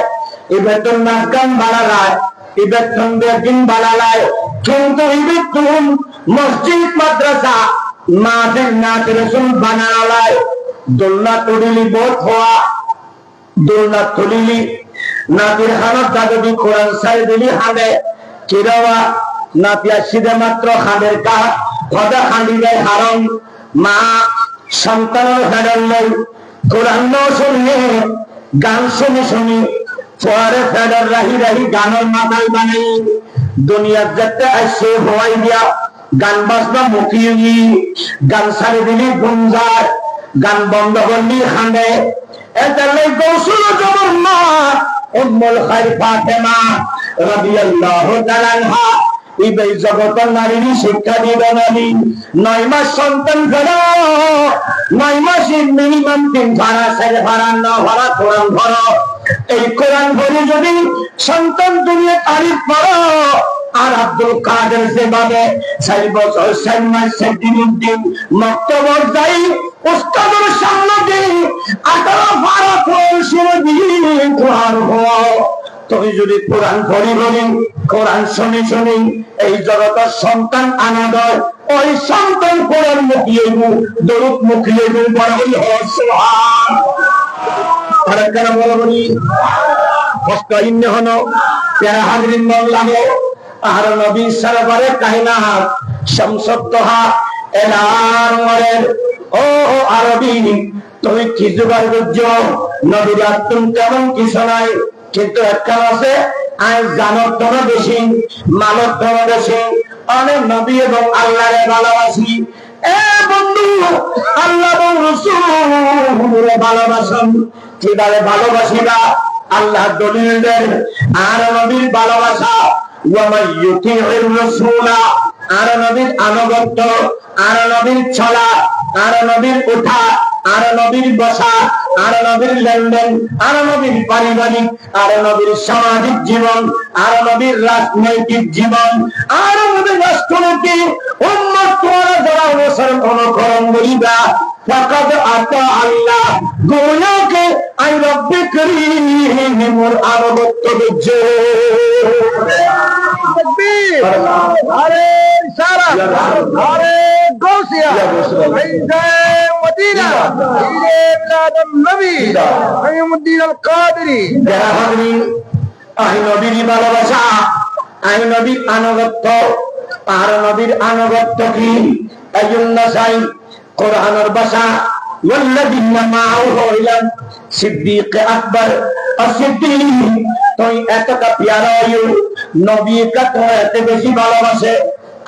এবার তো নাচ গান বালা লায় এবার সন্ধ্যের দিন বালা লায় কিন্তু এবার তুম মসজিদ মাদ্রাসা মাদের নাচ রসুন বানা লায় দোলনা তড়িলি বোধ হওয়া দোলনা তড়িলি নাতির হানত দাদি কোরআন সাই দিলি হাঁদে চিরাওয়া নাতিয়া সিধে মাত্র হাঁদের কাঠ হদা হাঁড়ি দেয় হারম মা সন্তানের ফেরার লই কোরআন শুনে গান শুনি পরে ফেরার রাহি গানের মাথায় বানাই দুনিয়ার যেতে আসে হওয়াই দিয়া গান বাজনা মুখিয়ে গান সারি দিলি গুঞ্জার গান বন্ধ করলি হাঁদে এটা লই গৌসুল জবর মা উম্মুল খায়র ফাতেমা রাদিয়াল্লাহু তাআলা আনহা এই জগতের নারীর শিক্ষা দিবেন আমি 9 মাস সন্তান ধরো 9 মাসে মিনিমাম 3 ভাড়া 4 ভাড়া 9 ভাড়া কোরআন ধরো এই কোরআন ধরে যদি সন্তান দুনিয়া তারিফ করো আর আব্দুল কাদের যেভাবে 4 বছর 4 মাস 7 দিন মক্তবর যাই উস্তাদের সামনে দিই 18 ভাড়া কোরআন শুনে দিই কোরআন হওয়া তুমি যদি কোরআন পড়ি বলি কোরআন শুনি এই জগতের সন্তান আনাদয় ওই সন্তান কোরআন মুখিয়ে দরুদ মুখিয়ে বড় সুবহান আর কেন বড় বলি কষ্ট ইন্নে হনো প্যারা হাজরিন মোল্লাহে আর নবী সরবরে কাহিনা শামসুদ্দোহা এলার মরের ও আরবি তুমি কি জুগার বুঝছো নবীর আত্ম কেমন কিছু নাই কিন্তু একটা আছে আজ জানত তোমরা বেশি মানত তোমরা বেশি অনেক নবী এবং আল্লাহরে ভালোবাসি এ বন্ধু আল্লাহ এবং রাসূলরে ভালোবাসুন কিভাবে ভালোবাসিবা আল্লাহ দলিল দেন আর নবীর ভালোবাসা ওয়া মাইয়ুতি'র রাসূলা, আর নবীর আনুগত্য, আর নবীর চলা, আর নবীর ওঠা, আর নবীর বসা, আর নবীর লেনদেন, আর নবীর পারিবারিক, আর নবীর সামাজিক জীবন, আর নবীর রাজনৈতিক জীবন, আর নবীর রাষ্ট্রনীতি উম্মত তোমরা যারা অনুকরণ করিবা ফাকাদ আতা আল্লাহ, গোয়াকে আই রব্বে করিমের আনুগত্য করছে। আরে সারা আরে গৌসিয়া মদিনা নবী মুহাম্মদ আল কাদেরী। যারা হাজরিন, আই নবীর ভালোবাসা, আই নবীর আনুগত্য, আর নবীর আনুগত্য কি? এইজন্য চাই কোরআনের ভাষা ওয়াল্লাযিনা মাআহু হইলাম সিদ্দিক আকবর আর-সিদ্দিক। তুই এতটা প্যারা ইউ নবীকে তো এত বেশি ভালোবাসে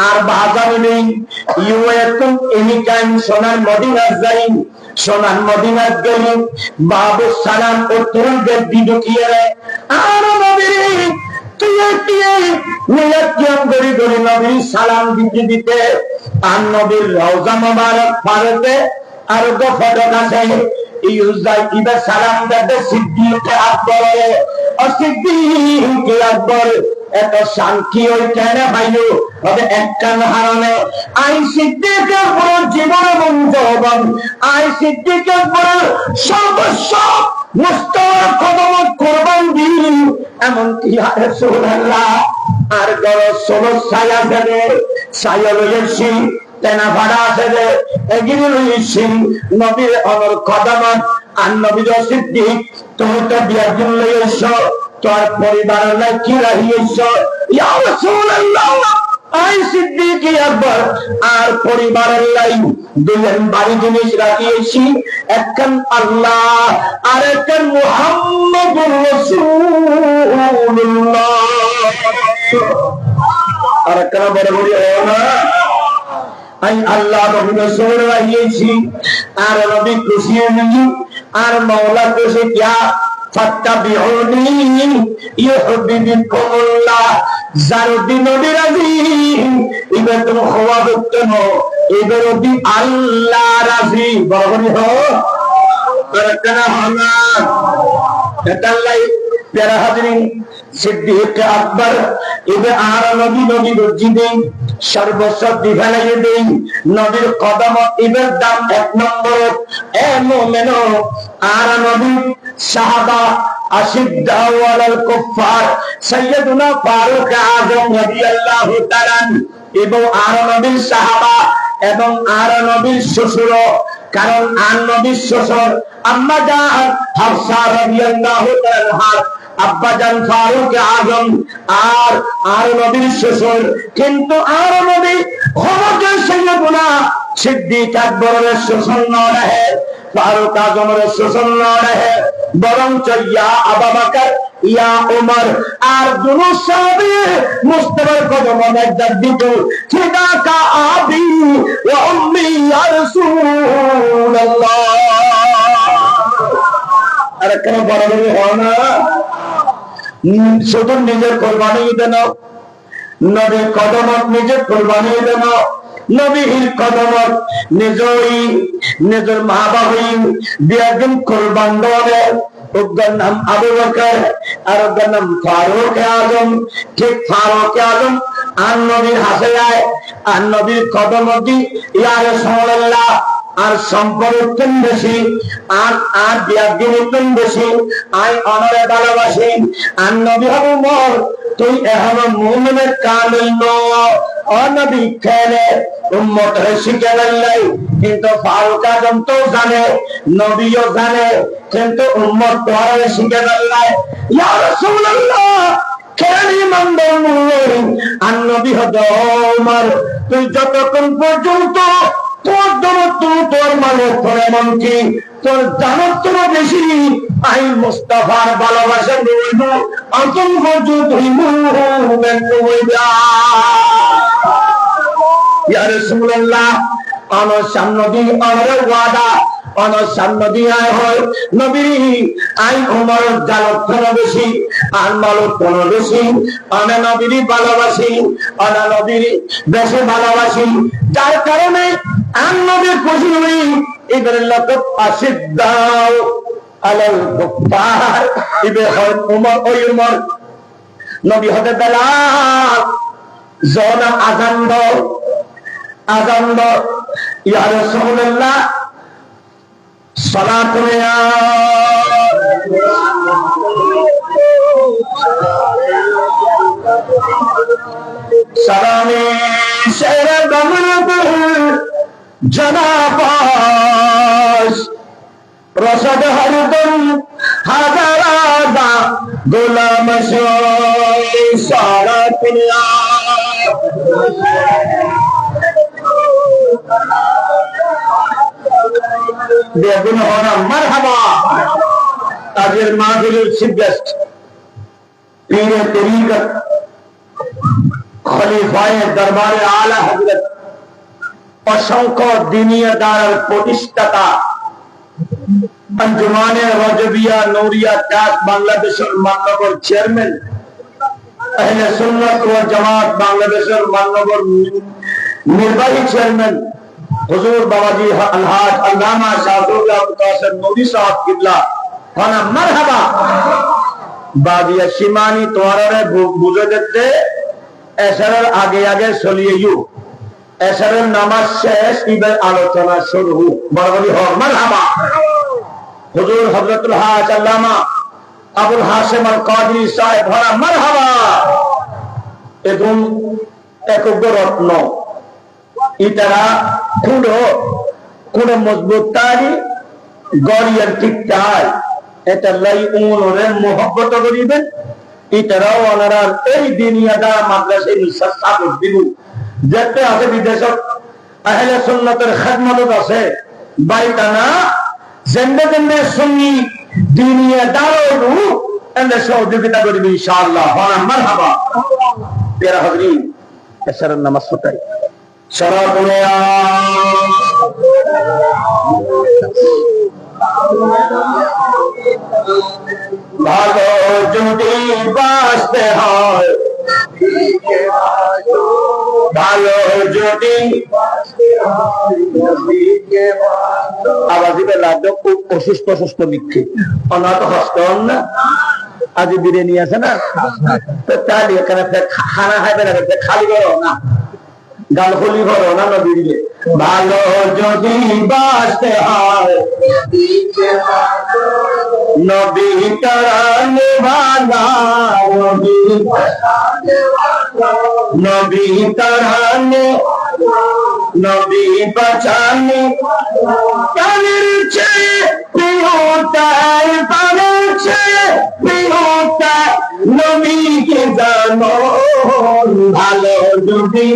আর বাজার নেই। ইউ একদম এনি টাইম সোনার মদিনা যাই, সোনার মদিনা গেলি বাবু সালাম ও তুরুদের বিদুকিয়ে রে আর নবীর তুই নিয়ত করি করি নবীর সালাম দিতে দিতে আর নবীর রওজা মোবারক ফারতে আর ফটক আছে ইউজাই ইবা সালাম দিতে সিদ্দিক আকবর ও সিদ্দিক আকবর এত শান্তি ওই কেন ভাইও হবে একটা হারণে। আই সিদ্দিক আকবর জীবন এবং যৌবন, আই সিদ্দিক আকবর সর্বস্ব মুস্তাফার কদম কুরবান দিন। এমনকি ইয়া রাসূলুল্লাহ আর গরজ সব ছায়া দেবে, ছায়া লইছি তেনা ভাড়া আছে যে এগিয়ে লইছি নবীর অনর কদম। আর নবীর সিদ্দিক তুমি তো বিয়ার জন্য লইছো, তোর পরিবার নাই কি রাখিয়েছ? ইয়া রাসূলুল্লাহ আই সিদ্দিক আকবর আর পরিবারের লাই দুইজন বাড়ি জিনিস রাখিয়েছি, একখান আল্লাহ আর একখান মুহাম্মদুর রাসূলুল্লাহ। আর একখান বড় বড় না আই আল্লাহ নবী রাসূল রাখিয়েছি আর নবী খুশি হইনি আর মাওলা খুশি কিয়া ফাত্তাবিউনি ইউহিব্বুকুমুল্লাহ। জারুদ্দিন নবী রাজি এবার তুমি খোয়া করতে নো, এবার অবধি আল্লাহ রাজি বড় হো করকনা হনা এটালাই প্যারা হাজরিন। সিদ্দিক আকবর এবার আর নবী নবী রজি দেই সর্বস্ব দিভালাই দেই নবীর কদম এবার দাম এক নম্বর। এ মুমিনো আর নবী সাহাবা আশিদ্দাউ আলাল কুফার সাইয়্যিদুনা ফারুক আযম রাদিয়াল্লাহু তাআলা এবং আর নবীর সাহাবা এবং আর নবীর শ্বশুর, কারণ আর নবীর শ্বশুর আম্মা জান হাফসা রাদিয়াল্লাহু তাআলা আব্বা জান ফারুক আযম আর নবীর শ্বশুর। কিন্তু আর নবী হযরত সাইয়্যিদুনা সিদ্দিক আকবরের শ্বশুর নয়, ফারুক আযমের শ্বশুর নয়, বরঞ্চ ইয়া আবু বকর ইয়া উমর আর দুনো সাহাবী মুস্তাফার কদমে একদম দিত ফিদাকা আবি ওয়া উম্মি ইয়া রাসূলুল্লাহ। আর কেন বড় বড় হয় না? শুধু নিজের কোরবানি দেন, নবীর কদমত নিজের কোরবানি দেন, নবীর কদমত নিজই নিজের মা বাবা বিয়াদিন কোরবান দেওয়া। ওর নাম আবু বকর আর ওর নাম ফারুক আযম। ঠিক ফারুক আযম আর নবীর হাসে যায় আর নবীর কদমতি ইয়া রাসূলুল্লাহ আর সম্পর্ক বেশি আর বিয়াদিন বেশি। আই অনরে ভালোবাসি আর নবী হবু মোর তুই এখন মুমিনের কামিল নও। নবী খেলে উম্মত শিখে গেলাই, কিন্তু ফারুক আযম তো জানে, নবীও জানে, কিন্তু উম্মত তোরে শিখে গেলাই। ইয়া রাসূলুল্লাহ খেলি মন্দন আর নবী হদ ওমর তুই যতক্ষণ পর্যন্ত তোর দরদ তোর মানে তোর এমনকি তোর জানত তোর বেশি আই মুস্তাফার ভালোবাসা নিব অন্তম পর্যন্ত ইয়া রাসূলুল্লাহ অনসান নদী অনর ওয়াদা অনসান নদী আয় হয় নবী আই উমর জালত কোন বেশি আর মালত কোন বেশি আমি নবীরই ভালোবাসি আনা নবীর বেশি ভালোবাসি যার কারণে আন নবীর খুশি হই এদের লোক আসিদ্দাও আলাল কুফার ইবে হয় উমর ওই উমর নবী হতে বেলাল জনা আজান দাও ইয়া রাসূলুল্লাহ সালাত ইয়া সালামে শেরে গমনত জনাবাস রশদ হরদম হাজারাদা গোলাম সালাত ইয়া বেগুন হরা মারহাবা তাদের মাহফিলের চিফ গেস্ট পীরে তরিকত খলিফায়ে দরবারে আলা হযরত অসংখ্য দিনিয়াদার প্রতিষ্ঠাতা আঞ্জুমানে রজবিয়া নূরিয়া ডাক বাংলাদেশের মাননগর চেয়ারম্যান আহলে সুন্নাত ওয়াল জামাত বাংলাদেশের মাননগর নির্বাহী চেয়ারম্যান হুজুর বাবাজি আলহাজ আল্লামা শাহদুল্লাহ মুতাসির নূরি সাহেব কিবলা খানা মারহাবা বাদিয়া সীমানি তোয়ারে বুঝে দিতে এশারের আগে চলিয়ে ইউ এশারের নামাজ শেষ ইবের আলোচনা শুরু বড়বড়ি হক মারহাবা হুজুর হযরতুল হাজ আল্লামা আবুল হাশিম আল কাদরি সাহেব খানা মারহাবা এদুম একগ্র রত্ন ইতারা কোন মজবুত তারি গড়িয়ার ঠিক তাই এটা লাই উমরে মোহব্বত করিবেন ইতারাও ওনারা এই দুনিয়াদা মাদ্রাসায় নিঃশ্বাস দিব যেতে আছে বিদেশত আহলে সুন্নাতের খেদমত আছে বাইতানা জেন্ডে জেন্ডে সুন্নি দুনিয়াদারও এন্ড সহযোগিতা করবে ইনশাআল্লাহ হ্যাঁ মারহাবা প্যারা হযরত এশারের নামাজ পড়াই শরাব নেয়া ভালো যদি বাঁচতে হয় ভালো যদি আবার দিবে লাগবে খুব অসুস্থ মিথ্যে অনাথ হস্ত না আজ বিরিয়ানি আছে না তো তাহলে এখানে খানা খাইবে না খালি করো না গাল খুলি করো না নদী দিলে ভালো যদি বাঁচতে হয় নবী তারানে ভালা নবী তারানে নবী বাঁচানে প্রাণের চেয়ে প্রিয়তার প্রাণের চেয়ে প্রিয়তার নবীকে জানো ভালো যদি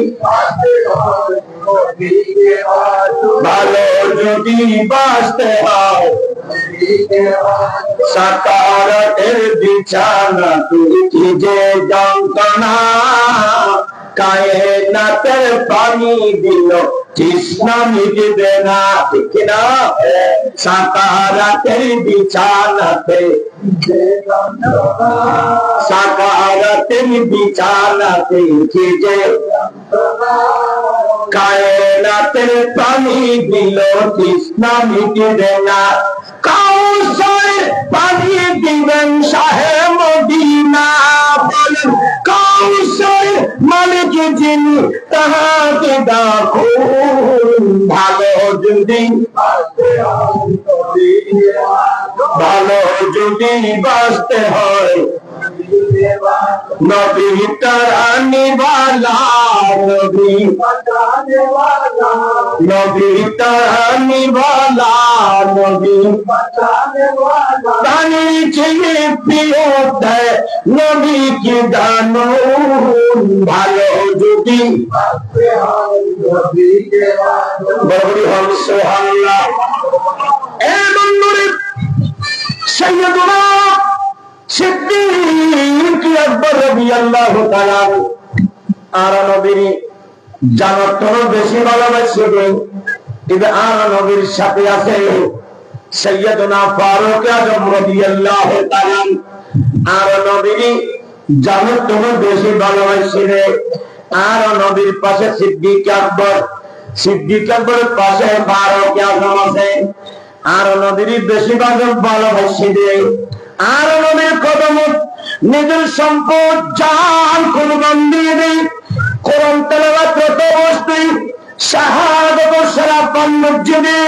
ভালো যদি বাঁচতে হয় সাকারাতের বিছানা তুই যে যন্ত্রণা কায়নাতের পানি দিল তৃষ্ণা মিটবে না ঠিক না সাকারাতের বিছানাতে সাকারাতের বিছানাতে কি যে কায়নাতের পানি দিল তৃষ্ণা মিটবে না কাউসার পানি দিবেন শাহে মদিনা বলেন কাউসার মালিক যিনি তাহাকে ডাকুন ভালো যদি বাঁচতে হয় নবী তারানি বালা নবী তারানি বালা নবী তানি ছেলে প্রিয় দেয় নবী কি জানো ভালো যদি বড় হল সুবহানাল্লাহ এ বন্ধুরে সাইয়্যিদুনা সিদ্দিক আকবর রাদিয়াল্লাহু তাআলা আর নবীর জানার বেশি ভালোবাসবেন কিন্তু আর নবীর সাথে আছে সৈয়দনা ফারুক আজম রাদিয়াল্লাহু তাআলা। আর নবী জানো তুমি বেশি ভালোবাসিলে। আর নবীর পাশে সিদ্দিক আকবর, সিদ্দিক আকবরের পাশে ফারুক আজম আছে। আর নবীর বেশি ভালোবাসিলে। আর নবীর কদম নিজের সম্পদ জান কুরবান দিয়ে দেয়। কোরআন তেলাওয়াত করতে বসতে শাহাদাত সালাম মসজিদে।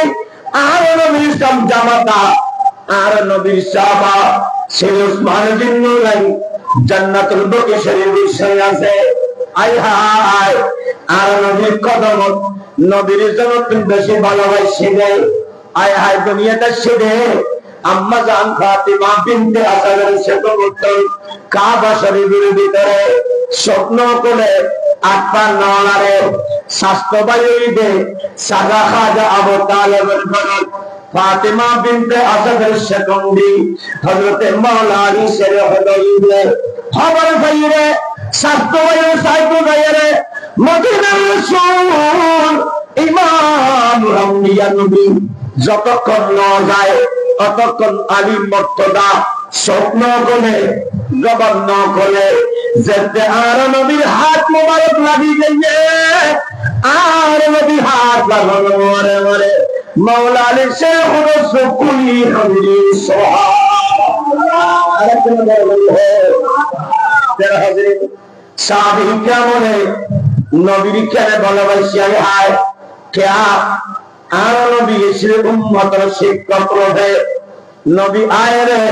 আর নবীর জামাতা আর নবীর সাহাবা সে উসমান বিন নুরাইন জান্নাতুল বাকি শরীফের সঙ্গে আছে। আয় হায় আর নবীর কদম নবীর জন্য তুমি বেশি ভালোবাসিলে। আয় হায় দুনিয়াটা ছেড়ে আম্মা জান ফাতিমা বিনতে আসাদের সাথে উত্তর কাবা শরীফের ভিতরে স্বপ্ন করে আত্মা নলারে স্বাস্থ্য বায়ুতে সাদা খাজা আবু তালেবের ঘর ফাতিমা বিনতে আসাদের সেকন্ডি হযরত মাওলা আলী শেরে হদইলে খবর পাইরে স্বাস্থ্য বায়ু সাইকো গায়রে মদিনার রাসূল ইমাম রাম্বিয়া নবী যতক্ষণ না যায় ততক্ষণ আলিম মর্তদা স্বপ্ন করে জবান না করে যেতে আর নবীর হাত মোবারক লাগি গেছে। আর নবীর হাত লাগানো মরে মরে মাওলা আলী শেখ রসুকুলি হামদি সাহাবী কেমনে নবীর কেন ভালোবাসি আয় क्या আর নবী এসে উম্মতের শিক্ষক রূপে নবী আয়ে রে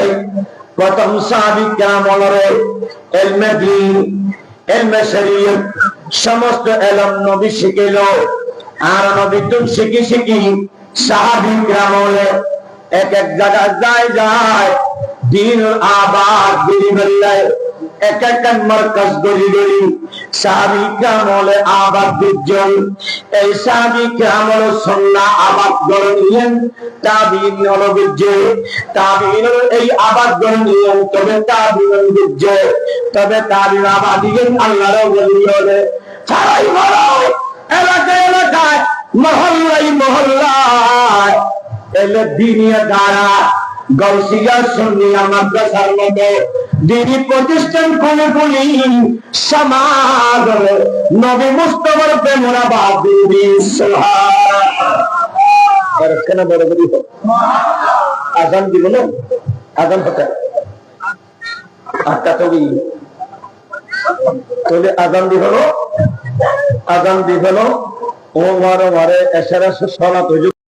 প্রথম সাহাবী কেমন রে ইলমে দ্বীন ইলমে শরীয়ত সমস্ত ইলম নবী শিখিল। আর নবী তো শিখি শিখি সাহাবী কেমন এক এক জায়গায় যায় দিন আবাদ গরি বল্লাই এক এক মার্কাজ গরি গরি সাহাবী কেমন আবাদ বিজ্জন। এই সাহাবী কেমন সুন্নাহ আবাদ গড়িলেন তাবিঈন হলো বিজ্জে। তাবিঈন এই আবাদ গড়িলেন তবে তাবিঈন বিজ্জে। তবে তাবিঈন আবাদ দিলেন আল্লাহর ওলি হলে সারাই বড় এলাকায় এলাকায় মহল্লায় মহল্লায় এলে দিনিয়া দ্বারা গৌসিয়া সুন্নিয়া মাদ্রাসার মতো দিনী প্রতিষ্ঠান খুলে খুলি সমাজ নবী মুস্তাফার প্রেমরা বাদুরি সুবহান কেন বড় বড় আজান দিব না আজান হতে আটটা তবে আজান দিব আজান দিব ও মারে এসারা সলাত